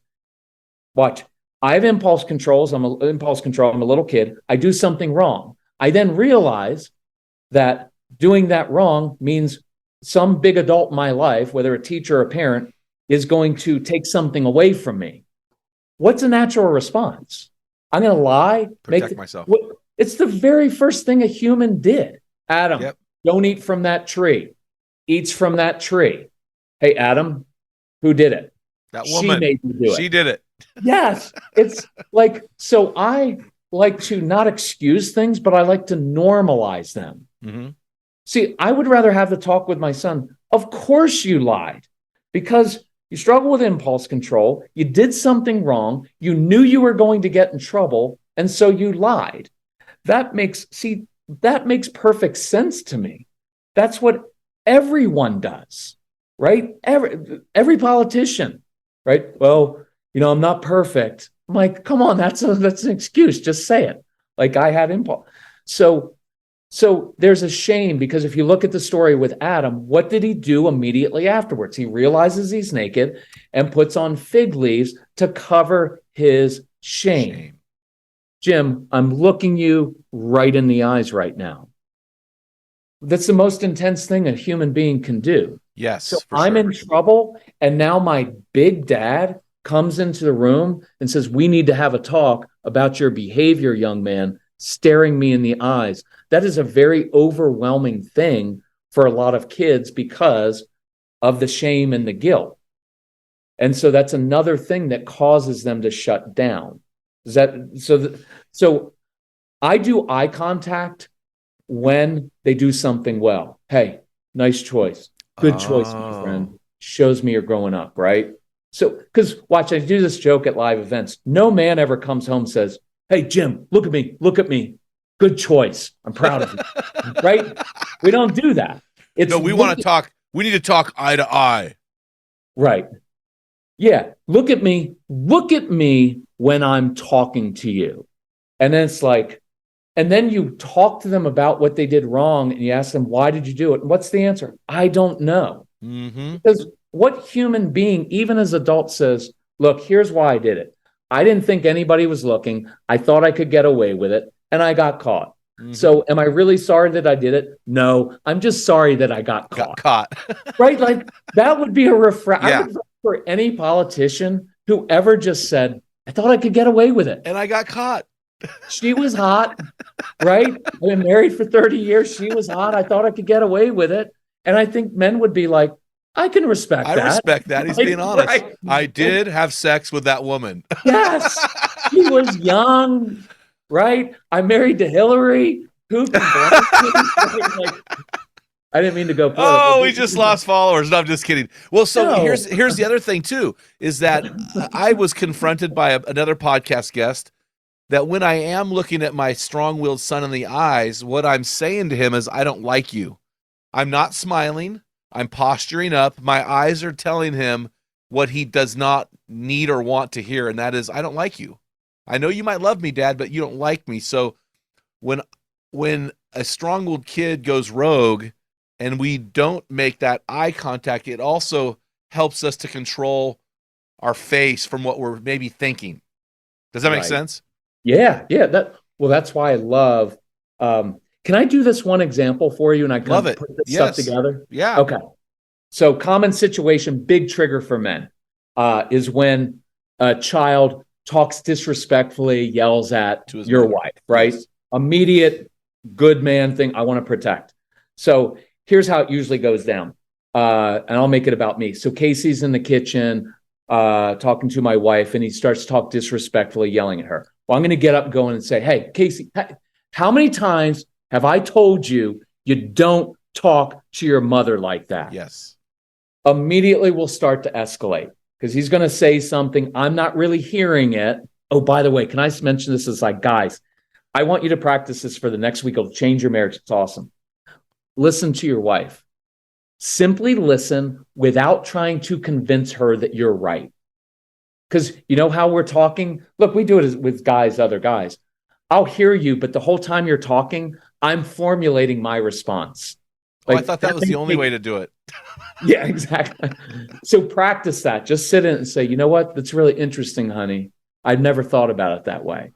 watch, I have impulse controls. I'm a little kid. I do something wrong. I then realize that doing that wrong means some big adult in my life, whether a teacher or a parent, is going to take something away from me. What's a natural response? I'm going to lie. Protect myself. It's the very first thing a human did. Adam, don't eat from that tree. Eats from that tree. Hey, Adam, who did it? That woman. She made me do it. She did it. Yes. It's like, so I like to not excuse things, but I like to normalize them. Mm-hmm. See, I would rather have the talk with my son. Of course you lied because you struggle with impulse control. You did something wrong. You knew you were going to get in trouble. And so you lied. That makes perfect sense to me. That's what everyone does, right? Every politician, right? Well, I'm not perfect. I'm like, come on, that's an excuse. Just say it. Like I had impulse. So there's a shame because if you look at the story with Adam, what did he do immediately afterwards? He realizes he's naked and puts on fig leaves to cover his shame. Jim, I'm looking you right in the eyes right now. That's the most intense thing a human being can do. Yes. So I'm in trouble, and now my big dad comes into the room and says, we need to have a talk about your behavior, young man, staring me in the eyes. That is a very overwhelming thing for a lot of kids because of the shame and the guilt. And so that's another thing that causes them to shut down. Is that so I do eye contact when they do something well. Hey, nice choice. Good choice, my friend. Shows me you're growing up, right? So, because watch, I do this joke at live events. No man ever comes home and says, hey, Jim, look at me. Good choice. I'm proud of you. Right? We don't do that. We want to talk. We need to talk eye to eye. Right. Yeah. Look at me when I'm talking to you. And then it's like, and then you talk to them about what they did wrong and you ask them, why did you do it? And what's the answer? I don't know. Mm-hmm. Because what human being, even as adults, says, look, here's why I did it. I didn't think anybody was looking. I thought I could get away with it and I got caught. Mm-hmm. So am I really sorry that I did it? No, I'm just sorry that I got caught. Right? Like that would be a I would for any politician who ever just said, I thought I could get away with it. And I got caught. She was hot, right? I've been married for 30 years. She was hot. I thought I could get away with it. And I think men would be like, I can respect that. I respect that. He's being honest. Right? I did have sex with that woman. Yes. She was young, right? I'm married to Hillary. Who can blame me? I didn't mean to go. Oh, we just lost followers. No, I'm just kidding. Well, so here's the other thing too, is that I was confronted by another podcast guest that when I am looking at my strong-willed son in the eyes, what I'm saying to him is, I don't like you. I'm not smiling. I'm posturing up. My eyes are telling him, what he does not need or want to hear, and that is, I don't like you. I know you might love me, Dad, but you don't like me. So when a strong-willed kid goes rogue and we don't make that eye contact, it also helps us to control our face from what we're maybe thinking. Does that make sense? Yeah. That's why I love. Can I do this one example for you, and I kind of put this stuff together? Yeah. Okay. So common situation, big trigger for men, is when a child talks disrespectfully, yells at your wife, right? Yes. Immediate good man thing. I want to protect. So here's how it usually goes down. And I'll make it about me. So Casey's in the kitchen, talking to my wife, and he starts to talk disrespectfully, yelling at her. Well, I'm going to get up, going and say, hey, Casey, how many times have I told you you don't talk to your mother like that? Yes. Immediately we'll start to escalate because he's going to say something. I'm not really hearing it. Oh, by the way, can I mention this as like, guys, I want you to practice this for the next week. It'll change your marriage. It's awesome. Listen to your wife. Simply listen without trying to convince her that you're right. Because you know how we're talking? Look, we do it with guys, other guys. I'll hear you, but the whole time you're talking, I'm formulating my response. I thought that was the only way to do it. Yeah, exactly. So practice that. Just sit in and say, you know what? That's really interesting, honey. I'd never thought about it that way.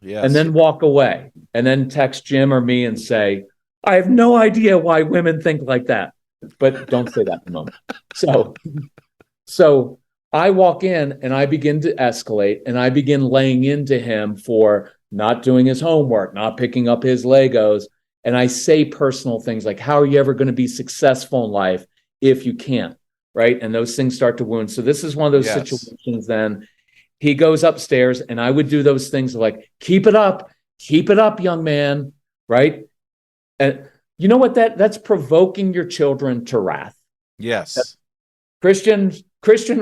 Yes. And then walk away and then text Jim or me and say, I have no idea why women think like that. But don't say that in a moment. So I walk in and I begin to escalate and I begin laying into him for not doing his homework, not picking up his Legos. And I say personal things like, how are you ever going to be successful in life if you can't? Right. And those things start to wound. So this is one of those situations. Then he goes upstairs and I would do those things like, keep it up, young man. Right. And you know what? That's provoking your children to wrath. Yes. Christian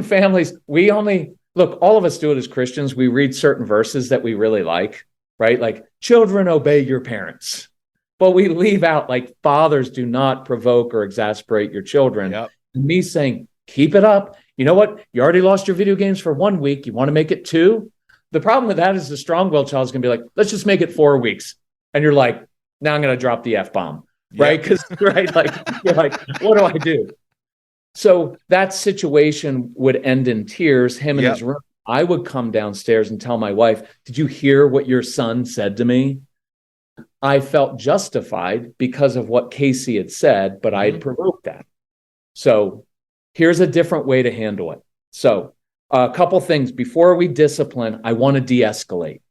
families, all of us do it as Christians. We read certain verses that we really like, right? Like, children, obey your parents. But we leave out, like, fathers, do not provoke or exasperate your children. Yep. And me saying, keep it up. You know what? You already lost your video games for 1 week. You want to make it 2? The problem with that is the strong-willed child is going to be like, let's just make it 4 weeks. And you're like, now I'm going to drop the F-bomb, right? Because, right, like, you're like, what do I do? So that situation would end in tears, him in his room. I would come downstairs and tell my wife, did you hear what your son said to me? I felt justified because of what Casey had said, but I had provoked that. So here's a different way to handle it. So a couple things. Before we discipline, I want to de-escalate.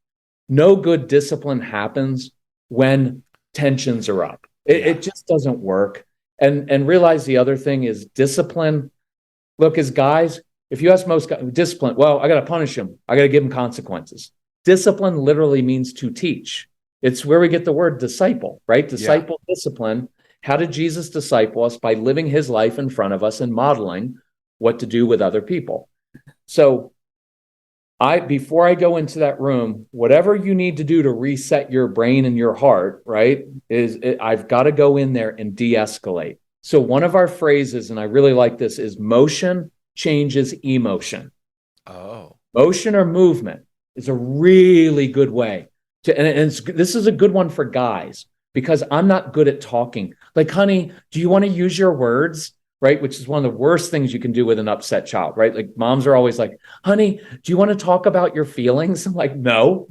No good discipline happens when tensions are up. It just doesn't work. And realize the other thing is discipline. Look, as guys, if you ask most guys, discipline, well, I got to punish him. I got to give him consequences. Discipline literally means to teach. It's where we get the word disciple, right? Disciple, discipline. How did Jesus disciple us? By living his life in front of us and modeling what to do with other people. So before I go into that room, whatever you need to do to reset your brain and your heart, right, I've got to go in there and de-escalate. So one of our phrases, and I really like this, is motion changes emotion. Oh. Motion or movement is a really good way to, and this is a good one for guys, because I'm not good at talking. Like, honey, do you want to use your words? Right? Which is one of the worst things you can do with an upset child, right? Like, moms are always like, honey, do you want to talk about your feelings? I'm like, no,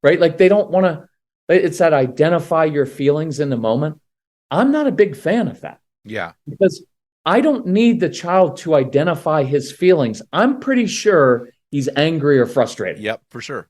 right? Like, they don't want to, it's that identify your feelings in the moment. I'm not a big fan of that. Yeah. Because I don't need the child to identify his feelings. I'm pretty sure he's angry or frustrated. Yep, for sure.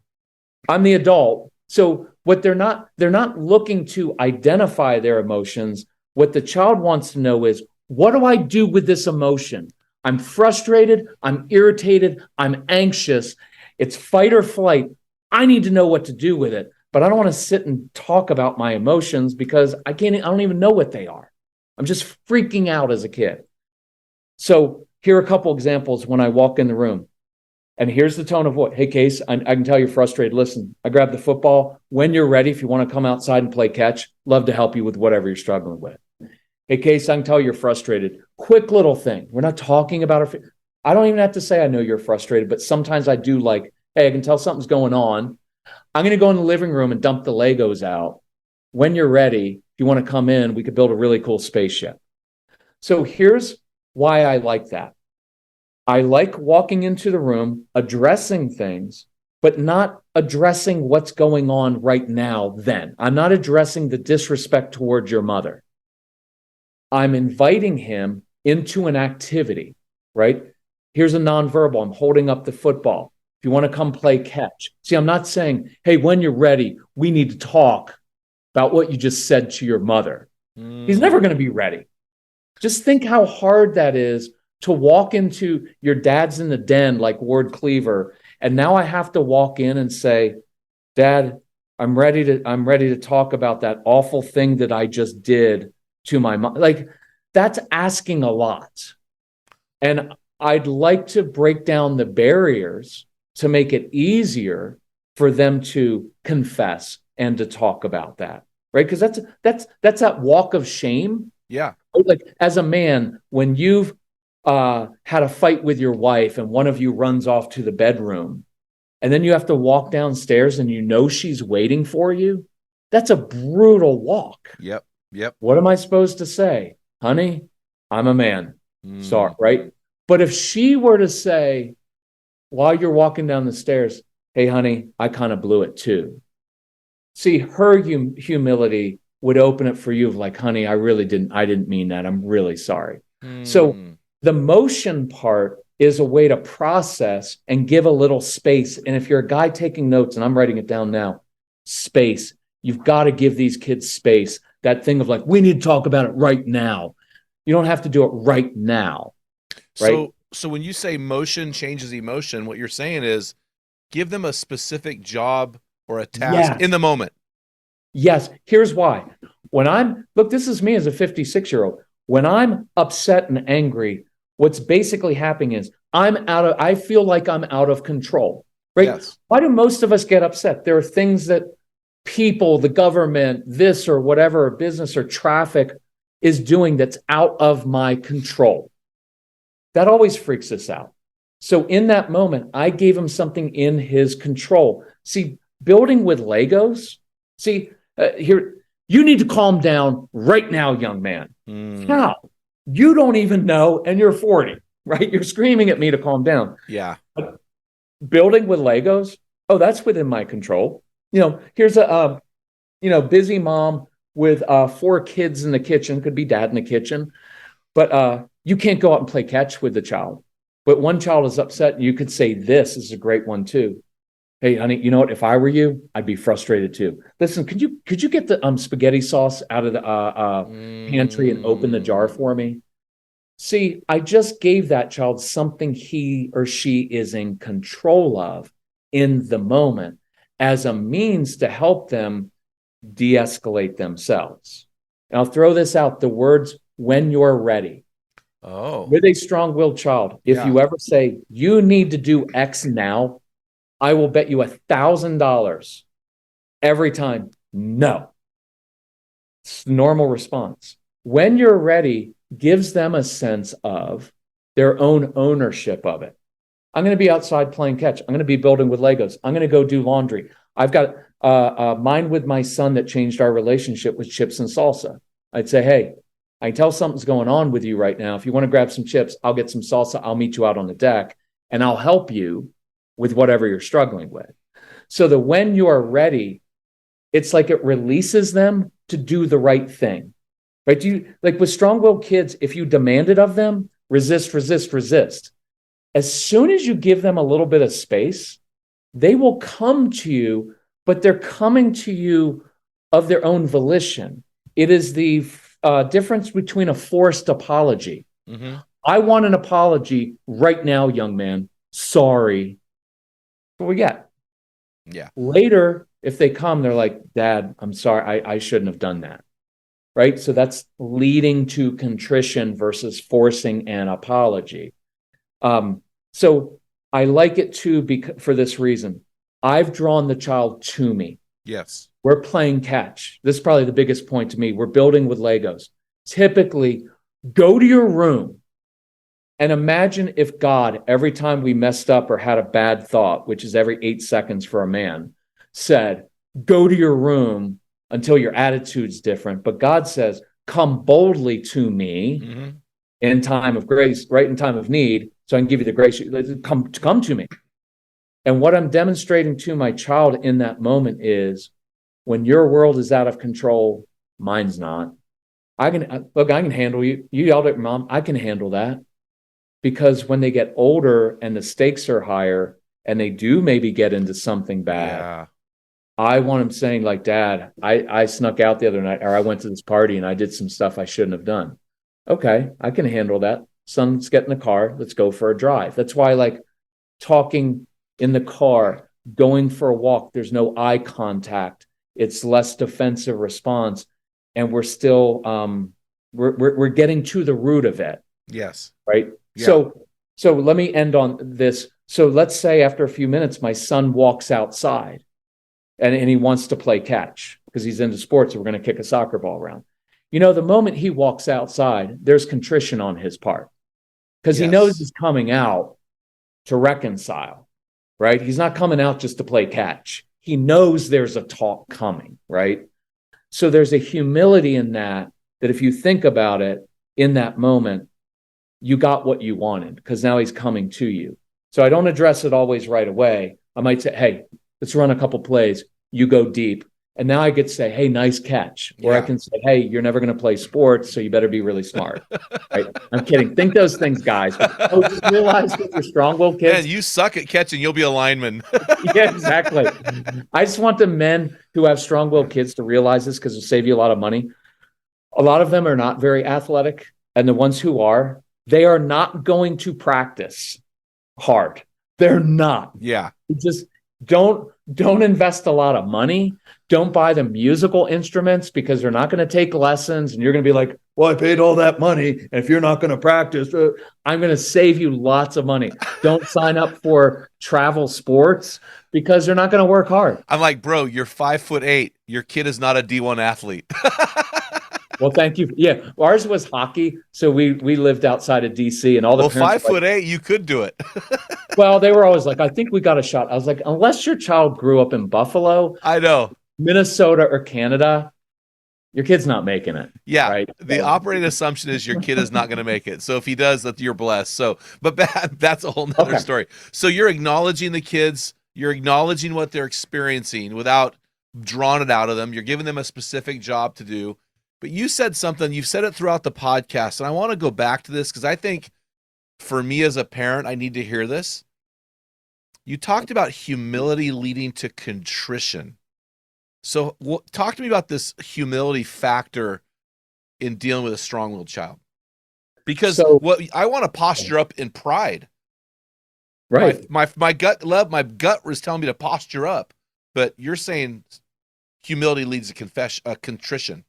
I'm the adult. So what they're not looking to identify their emotions. What the child wants to know is, what do I do with this emotion? I'm frustrated. I'm irritated. I'm anxious. It's fight or flight. I need to know what to do with it, but I don't want to sit and talk about my emotions because I don't even know what they are. I'm just freaking out as a kid. So here are a couple examples when I walk in the room. And here's the tone of voice. Hey, Case, I can tell you're frustrated. Listen, I grabbed the football. When you're ready, if you want to come outside and play catch, love to help you with whatever you're struggling with. Hey, Case, I can tell you're frustrated. Quick little thing. We're not talking about I don't even have to say I know you're frustrated, but sometimes I do like, hey, I can tell something's going on. I'm going to go in the living room and dump the Legos out. When you're ready, if you want to come in, we could build a really cool spaceship. So here's why I like that. I like walking into the room, addressing things, but not addressing what's going on right now then. I'm not addressing the disrespect towards your mother. I'm inviting him into an activity, right? Here's a nonverbal. I'm holding up the football. If you want to come play catch. See, I'm not saying, hey, when you're ready, we need to talk about what you just said to your mother. He's never going to be ready. Just think how hard that is to walk into your dad's in the den like Ward Cleaver. And now I have to walk in and say, Dad, I'm ready to talk about that awful thing that I just did to my mom. Like, that's asking a lot. And I'd like to break down the barriers to make it easier for them to confess and to talk about that. Right? Because that's that walk of shame. Yeah. Like, as a man, when you've had a fight with your wife and one of you runs off to the bedroom and then you have to walk downstairs and you know she's waiting for you, that's a brutal walk. Yep. What am I supposed to say? Honey, I'm a man. Sorry, right? But if she were to say, while you're walking down the stairs, hey, honey, I kind of blew it too. See, her humility would open it for you of like, honey, I didn't mean that. I'm really sorry. So the motion part is a way to process and give a little space. And if you're a guy taking notes, and I'm writing it down now, space, you've got to give these kids space. That thing of like, we need to talk about it right now. You don't have to do it right now. Right. So when you say motion changes emotion, what you're saying is give them a specific job or a task in the moment. Yes. Here's why. This is me as a 56-year-old. When I'm upset and angry, what's basically happening is I feel like I'm out of control, right? Yes. Why do most of us get upset? There are things that people, the government, this or whatever, business or traffic is doing that's out of my control. That always freaks us out. So in that moment, I gave him something in his control. See, building with Legos, here, you need to calm down right now, young man. How? You don't even know, and you're 40, right? You're screaming at me to calm down. Yeah. But building with Legos, that's within my control. Here's a busy mom with 4 kids in the kitchen, could be dad in the kitchen, but you can't go out and play catch with the child. But one child is upset, and you could say, this is a great one too. Hey, honey, you know what? If I were you, I'd be frustrated too. Listen, could you get the spaghetti sauce out of the pantry and open the jar for me? See, I just gave that child something he or she is in control of in the moment as a means to help them de-escalate themselves. And I'll throw this out, the words, when you're ready. Oh. With a strong-willed child, if you ever say, you need to do X now, I will bet you $1,000 every time, no. It's the normal response. When you're ready, gives them a sense of their own ownership of it. I'm going to be outside playing catch. I'm going to be building with Legos. I'm going to go do laundry. I've got mine with my son that changed our relationship with chips and salsa. I'd say, hey, I can tell something's going on with you right now. If you want to grab some chips, I'll get some salsa. I'll meet you out on the deck and I'll help you with whatever you're struggling with. So that when you are ready, it's like it releases them to do the right thing, right? Like with strong-willed kids, if you demand it of them, resist. As soon as you give them a little bit of space, they will come to you, but they're coming to you of their own volition. It is the difference between a forced apology. Mm-hmm. I want an apology right now, young man. Sorry. What we get. Yeah. Later, if they come, they're like, Dad, I'm sorry. I shouldn't have done that. Right. So that's leading to contrition versus forcing an apology. So I like it too, for this reason. I've drawn the child to me. Yes. We're playing catch. This is probably the biggest point to me. We're building with Legos. Typically, go to your room. And imagine if God, every time we messed up or had a bad thought, which is every 8 seconds for a man, said, go to your room until your attitude's different. But God says, come boldly to me in time of grace, right in time of need, so I can give you the grace. Come to me. And what I'm demonstrating to my child in that moment is, when your world is out of control, mine's not. I can handle you. You yelled at mom. I can handle that. Because when they get older and the stakes are higher and they do maybe get into something bad, I want them saying, like, Dad, I snuck out the other night, or I went to this party and I did some stuff I shouldn't have done. Okay, I can handle that. Son, let's get in the car. Let's go for a drive. That's why, like, talking in the car, going for a walk, there's no eye contact. It's less defensive response. And we're still, we're getting to the root of it. Yes. Right. Yeah. So let me end on this. So let's say after a few minutes, my son walks outside and he wants to play catch because he's into sports. And we're going to kick a soccer ball around. You know, the moment he walks outside, there's contrition on his part because he knows he's coming out to reconcile, right? He's not coming out just to play catch. He knows there's a talk coming, right? So there's a humility in that if you think about it in that moment, you got what you wanted because now he's coming to you. So I don't address it always right away. I might say, hey, let's run a couple plays. You go deep. And now I get to say, hey, nice catch. Or I can say, hey, you're never going to play sports, so you better be really smart. Right? I'm kidding. Think those things, guys. Just realize that you're strong-willed kids. Man, you suck at catching. You'll be a lineman. Yeah, exactly. I just want the men who have strong-willed kids to realize this because it'll save you a lot of money. A lot of them are not very athletic. And the ones who are, they are not going to practice hard. They're not. Yeah. Just don't invest a lot of money. Don't buy them musical instruments because they're not going to take lessons. And you're going to be like, well, I paid all that money. And if you're not going to practice, I'm going to save you lots of money. Don't sign up for travel sports because they're not going to work hard. I'm like, bro, you're 5'8". Your kid is not a D1 athlete. Well, thank you. Yeah, ours was hockey, so we lived outside of DC, and all the parents 5'8", you could do it. Well, they were always like, I think we got a shot. I was like, unless your child grew up in Buffalo, I know, Minnesota, or Canada, your kid's not making it. Yeah, right? The operating assumption is your kid is not going to make it. So if he does, that you're blessed. So, but that's a whole nother story. So you're acknowledging the kids, you're acknowledging what they're experiencing without drawing it out of them. You're giving them a specific job to do. But you said something, you've said it throughout the podcast, and I want to go back to this because I think for me as a parent, I need to hear this. You talked about humility leading to contrition. So talk to me about this humility factor in dealing with a strong-willed child. Because what I want to posture up in pride. Right. My gut was telling me to posture up, but you're saying humility leads to contrition.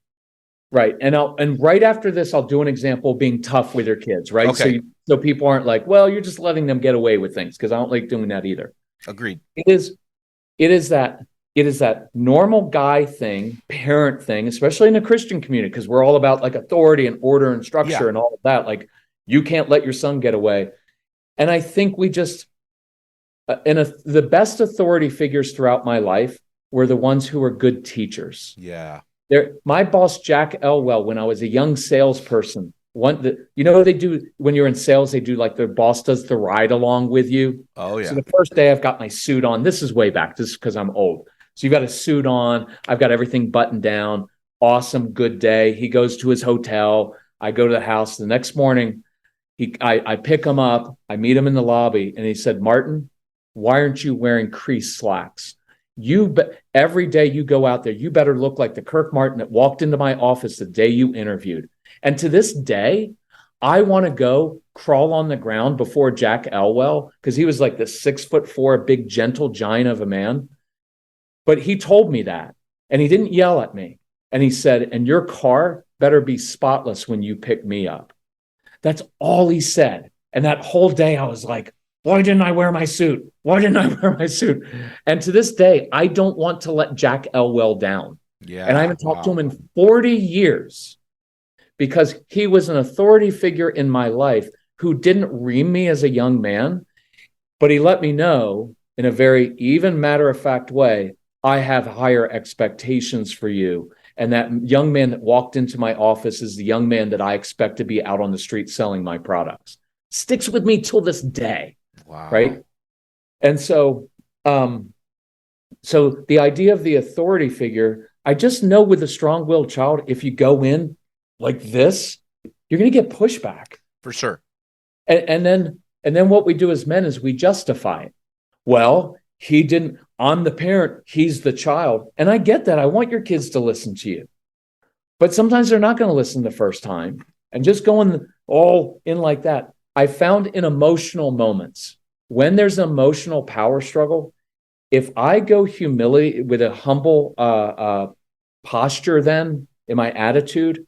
Right. And right after this, I'll do an example of being tough with your kids, right? Okay. So people aren't like, well, you're just letting them get away with things, because I don't like doing that either. Agreed. It is that normal guy thing, parent thing, especially in the Christian community, because we're all about like authority and order and structure and all of that. Like, you can't let your son get away. And I think we just, the best authority figures throughout my life were the ones who were good teachers. Yeah. My boss, Jack Elwell, when I was a young salesperson, what they do when you're in sales, they do like their boss does the ride along with you. Oh, yeah. So the first day I've got my suit on. This is way back. This is because I'm old. So you've got a suit on. I've got everything buttoned down. Awesome. Good day. He goes to his hotel. I go to the house. The next morning, I pick him up. I meet him in the lobby. And he said, Martin, why aren't you wearing creased slacks? Every day you go out there, you better look like the Kirk Martin that walked into my office the day you interviewed. And to this day, I want to go crawl on the ground before Jack Elwell, because he was like the 6'4", big, gentle giant of a man. But he told me that, and he didn't yell at me. And he said, and your car better be spotless when you pick me up. That's all he said. And that whole day I was like, why didn't I wear my suit? Why didn't I wear my suit? And to this day, I don't want to let Jack Elwell down. Yeah. And I haven't talked to him in 40 years because he was an authority figure in my life who didn't ream me as a young man, but he let me know in a very even matter-of-fact way, I have higher expectations for you. And that young man that walked into my office is the young man that I expect to be out on the street selling my products. Sticks with me till this day. Wow. Right. And so, so the idea of the authority figure, I just know with a strong-willed child, if you go in like this, you're going to get pushback. For sure. And then what we do as men is we justify it. Well, I'm the parent, he's the child. And I get that. I want your kids to listen to you. But sometimes they're not going to listen the first time. And just going all in like that, I found in emotional moments, when there's an emotional power struggle, if I go humility with a humble posture then in my attitude,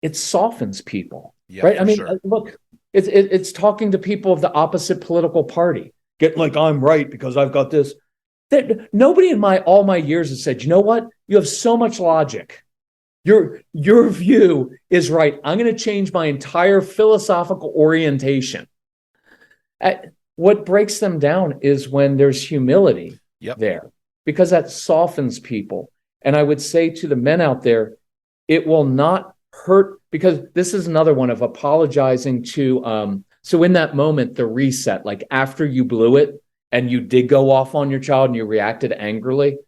it softens people. Yeah, right? I mean, sure. Look, it's talking to people of the opposite political party. Get like, I'm right because I've got this. Nobody in all my years has said, you know what? You have so much logic. Your view is right. I'm going to change my entire philosophical orientation. What breaks them down is when there's humility there, because that softens people. And I would say to the men out there, it will not hurt, because this is another one of apologizing to, so in that moment, the reset, like after you blew it and you did go off on your child and you reacted angrily,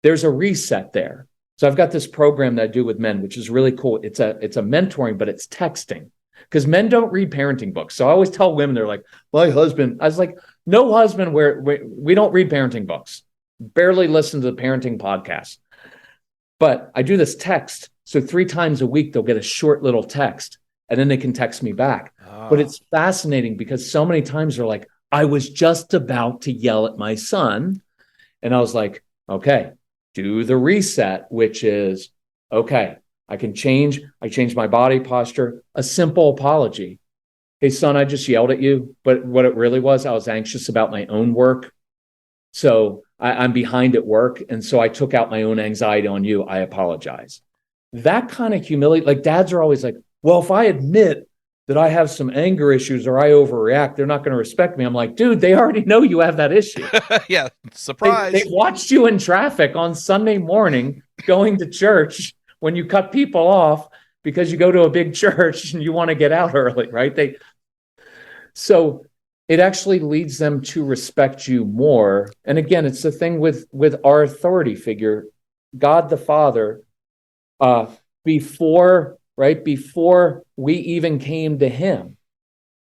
there's a reset there. So I've got this program that I do with men, which is really cool. It's a mentoring, but it's texting, because men don't read parenting books. So I always tell women, they're like, my husband, I was like, no husband, we don't read parenting books, barely listen to the parenting podcast. But I do this text. So 3 times a week, they'll get a short little text and then they can text me back. Oh. But it's fascinating because so many times they're like, I was just about to yell at my son. And I was like, okay, do the reset, which is, okay, I change my body posture, a simple apology. Hey, son, I just yelled at you. But what it really was, I was anxious about my own work. So I'm behind at work. And so I took out my own anxiety on you. I apologize. That kind of humility, like dads are always like, well, if I admit that I have some anger issues or I overreact, they're not going to respect me. I'm like, dude, they already know you have that issue. Yeah, surprise. They watched you in traffic on Sunday morning going to church when you cut people off because you go to a big church and you want to get out early, right? So it actually leads them to respect you more. And again, it's the thing with our authority figure, God the Father, before we even came to him,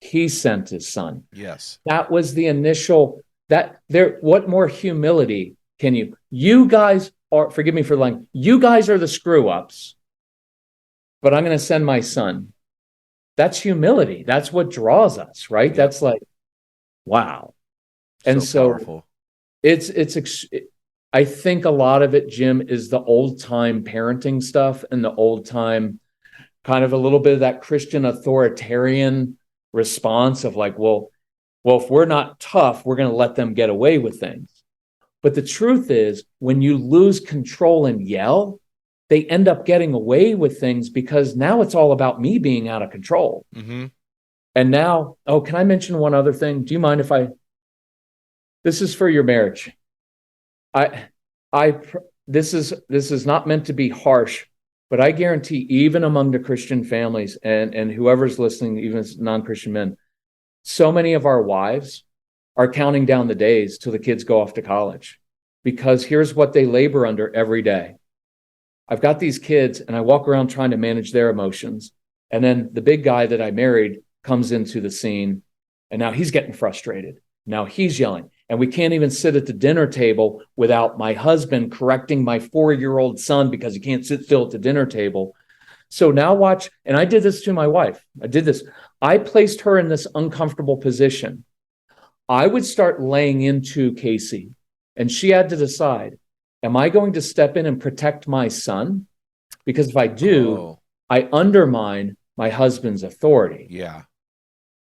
he sent his son. Yes. That was the initial, what more humility can you guys are, forgive me for lying, you guys are the screw ups, but I'm going to send my son. That's humility. That's what draws us, right? That's like, wow. And so powerful. I think a lot of it, Jim, is the old time parenting stuff and the old time kind of a little bit of that Christian authoritarian response of like, well, if we're not tough, we're going to let them get away with things. But the truth is, when you lose control and yell, they end up getting away with things because now it's all about me being out of control. Mm-hmm. And now, can I mention one other thing? Do you mind if this is for your marriage. This is not meant to be harsh, but I guarantee even among the Christian families and whoever's listening, even non-Christian men, so many of our wives are counting down the days till the kids go off to college, because here's what they labor under every day. I've got these kids and I walk around trying to manage their emotions. And then the big guy that I married comes into the scene and now he's getting frustrated. Now he's yelling. And we can't even sit at the dinner table without my husband correcting my 4-year-old son because he can't sit still at the dinner table. So now watch, and I did this to my wife. I placed her in this uncomfortable position. I would start laying into Casey, and she had to decide, am I going to step in and protect my son? Because if I do, I undermine my husband's authority. Yeah.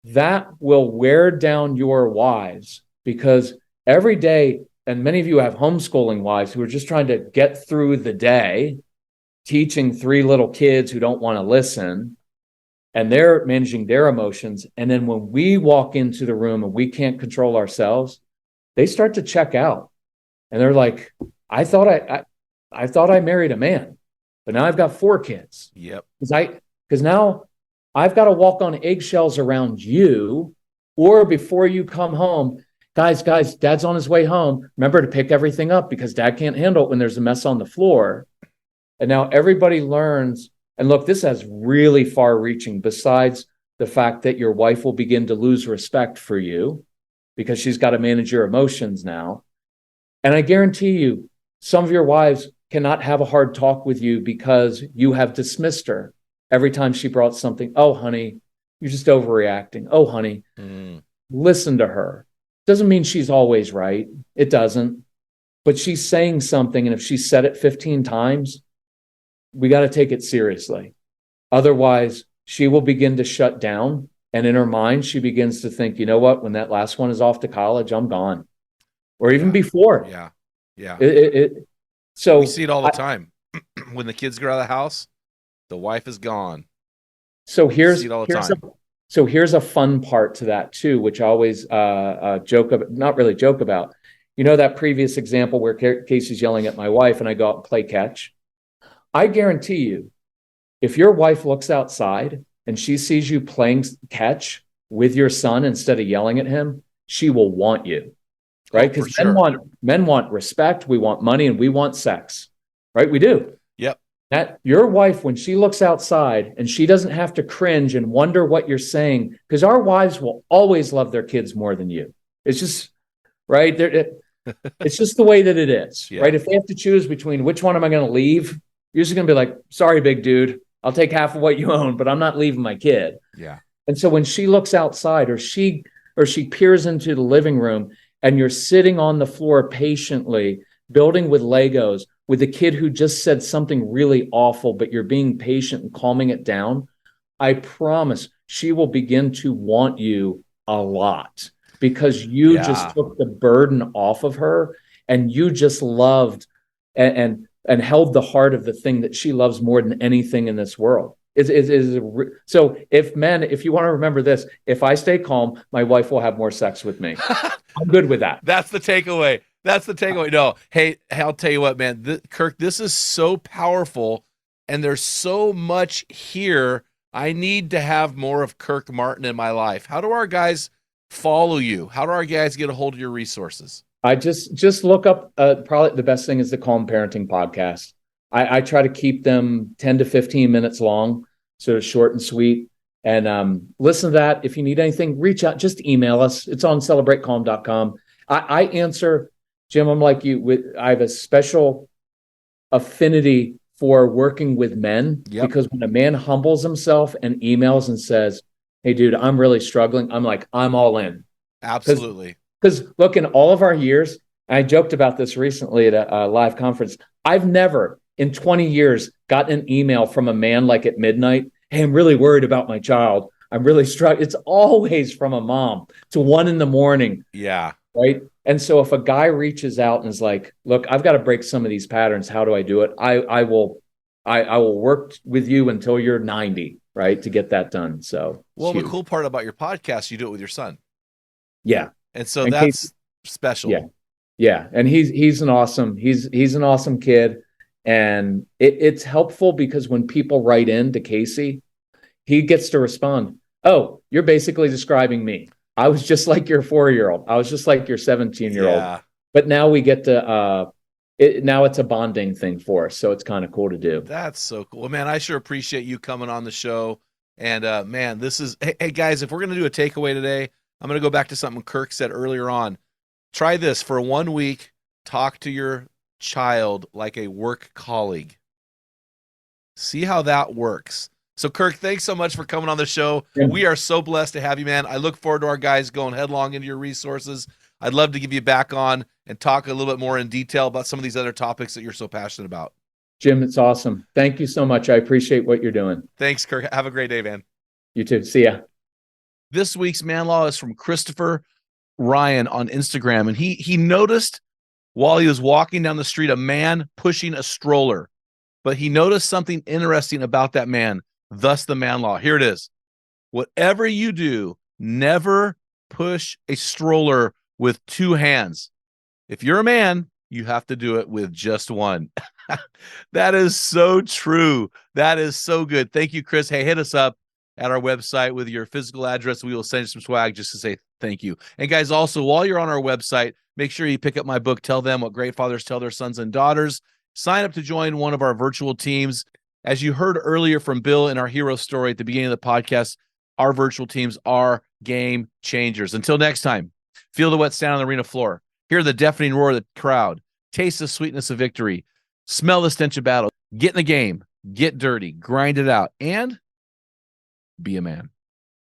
That will wear down your wives. Because every day, and many of you have homeschooling wives who are just trying to get through the day, teaching 3 little kids who don't want to listen. and they're managing their emotions. And then when we walk into the room and we can't control ourselves, they start to check out. And they're like, I thought I married a man, but now I've got 4 kids. Yep. Because now I've got to walk on eggshells around you, or before you come home, guys, dad's on his way home. Remember to pick everything up because dad can't handle it when there's a mess on the floor. And now everybody learns. And look, this has really far reaching, besides the fact that your wife will begin to lose respect for you because she's got to manage your emotions now. And I guarantee you, some of your wives cannot have a hard talk with you because you have dismissed her every time she brought something. Oh, honey, you're just overreacting. Oh, honey, listen to her. Doesn't mean she's always right. It doesn't. But she's saying something, and if she said it 15 times, we got to take it seriously. Otherwise, she will begin to shut down. And in her mind, she begins to think, you know what? When that last one is off to college, I'm gone. Or even before. Yeah. Yeah. So we see it all the time. When the kids go out of the house, the wife is gone. So here's a fun part to that too, which I always joke about, not really joke about. You know that previous example where Casey's yelling at my wife and I go out and play catch? I guarantee you, if your wife looks outside and she sees you playing catch with your son instead of yelling at him, she will want you, right? Because men want respect, we want money, and we want sex, right? We do. Yep. That your wife, when she looks outside and she doesn't have to cringe and wonder what you're saying, because our wives will always love their kids more than you. It's just, right? It's just the way that it is, right? If they have to choose between which one am I going to leave, you're just going to be like, sorry, big dude, I'll take half of what you own, but I'm not leaving my kid. Yeah. And so when she looks outside or she peers into the living room and you're sitting on the floor patiently, building with Legos, with a kid who just said something really awful, but you're being patient and calming it down, I promise she will begin to want you a lot because you just took the burden off of her and you just loved and held the heart of the thing that she loves more than anything in this world. So if you want to remember this, if I stay calm, my wife will have more sex with me. I'm good with that. That's the takeaway. No, hey, I'll tell you what, man, Kirk, this is so powerful and there's so much here. I need to have more of Kirk Martin in my life. How do our guys follow you? How do our guys get a hold of your resources? I just look up, probably the best thing is the Calm Parenting podcast. I try to keep them 10 to 15 minutes long, so it's short and sweet. And listen to that. If you need anything, reach out, just email us. It's on celebratecalm.com. I answer, Jim, I'm like you, I have a special affinity for working with men because when a man humbles himself and emails and says, hey, dude, I'm really struggling, I'm like, I'm all in. Absolutely. Because look, in all of our years, I joked about this recently at a live conference, I've never in 20 years gotten an email from a man like at midnight, hey, I'm really worried about my child. I'm really struggling. It's always from a mom to 1 a.m. Yeah. Right. And so if a guy reaches out and is like, look, I've got to break some of these patterns. How do I do it? I will work with you until you're 90, right, to get that done. So, well, the cool part about your podcast, you do it with your son. Yeah. And so that's special. Yeah. Yeah. And he's an awesome kid. And it's helpful because when people write in to Casey, he gets to respond. Oh, you're basically describing me. I was just like your 4-year-old. I was just like your 17-year-old. Yeah. But now we get to, now it's a bonding thing for us. So it's kind of cool to do. That's so cool. Well, man, I sure appreciate you coming on the show. And man, this is, hey guys, if we're going to do a takeaway today, I'm going to go back to something Kirk said earlier on. Try this for 1 week. Talk to your child like a work colleague. See how that works. So Kirk, thanks so much for coming on the show. Yeah. We are so blessed to have you, man. I look forward to our guys going headlong into your resources. I'd love to give you back on and talk a little bit more in detail about some of these other topics that you're so passionate about. Jim, it's awesome. Thank you so much. I appreciate what you're doing. Thanks, Kirk. Have a great day, man. You too. See ya. This week's Man Law is from Christopher Ryan on Instagram. And he noticed while he was walking down the street, a man pushing a stroller, but he noticed something interesting about that man, thus the man law. Here it is. whatever you do, never push a stroller with two hands. If you're a man, you have to do it with just one. That is so true. That is so good. Thank you, Chris. Hey, hit us up at our website with your physical address. We will send you some swag just to say thank you. And guys, also, while you're on our website, make sure you pick up my book, Tell Them What Great Fathers Tell Their Sons and Daughters. Sign up to join one of our virtual teams. As you heard earlier from Bill in our hero story at the beginning of the podcast, our virtual teams are game changers. Until next time, feel the wet sound on the arena floor. Hear the deafening roar of the crowd. Taste the sweetness of victory. Smell the stench of battle. Get in the game. Get dirty. Grind it out. And be a man.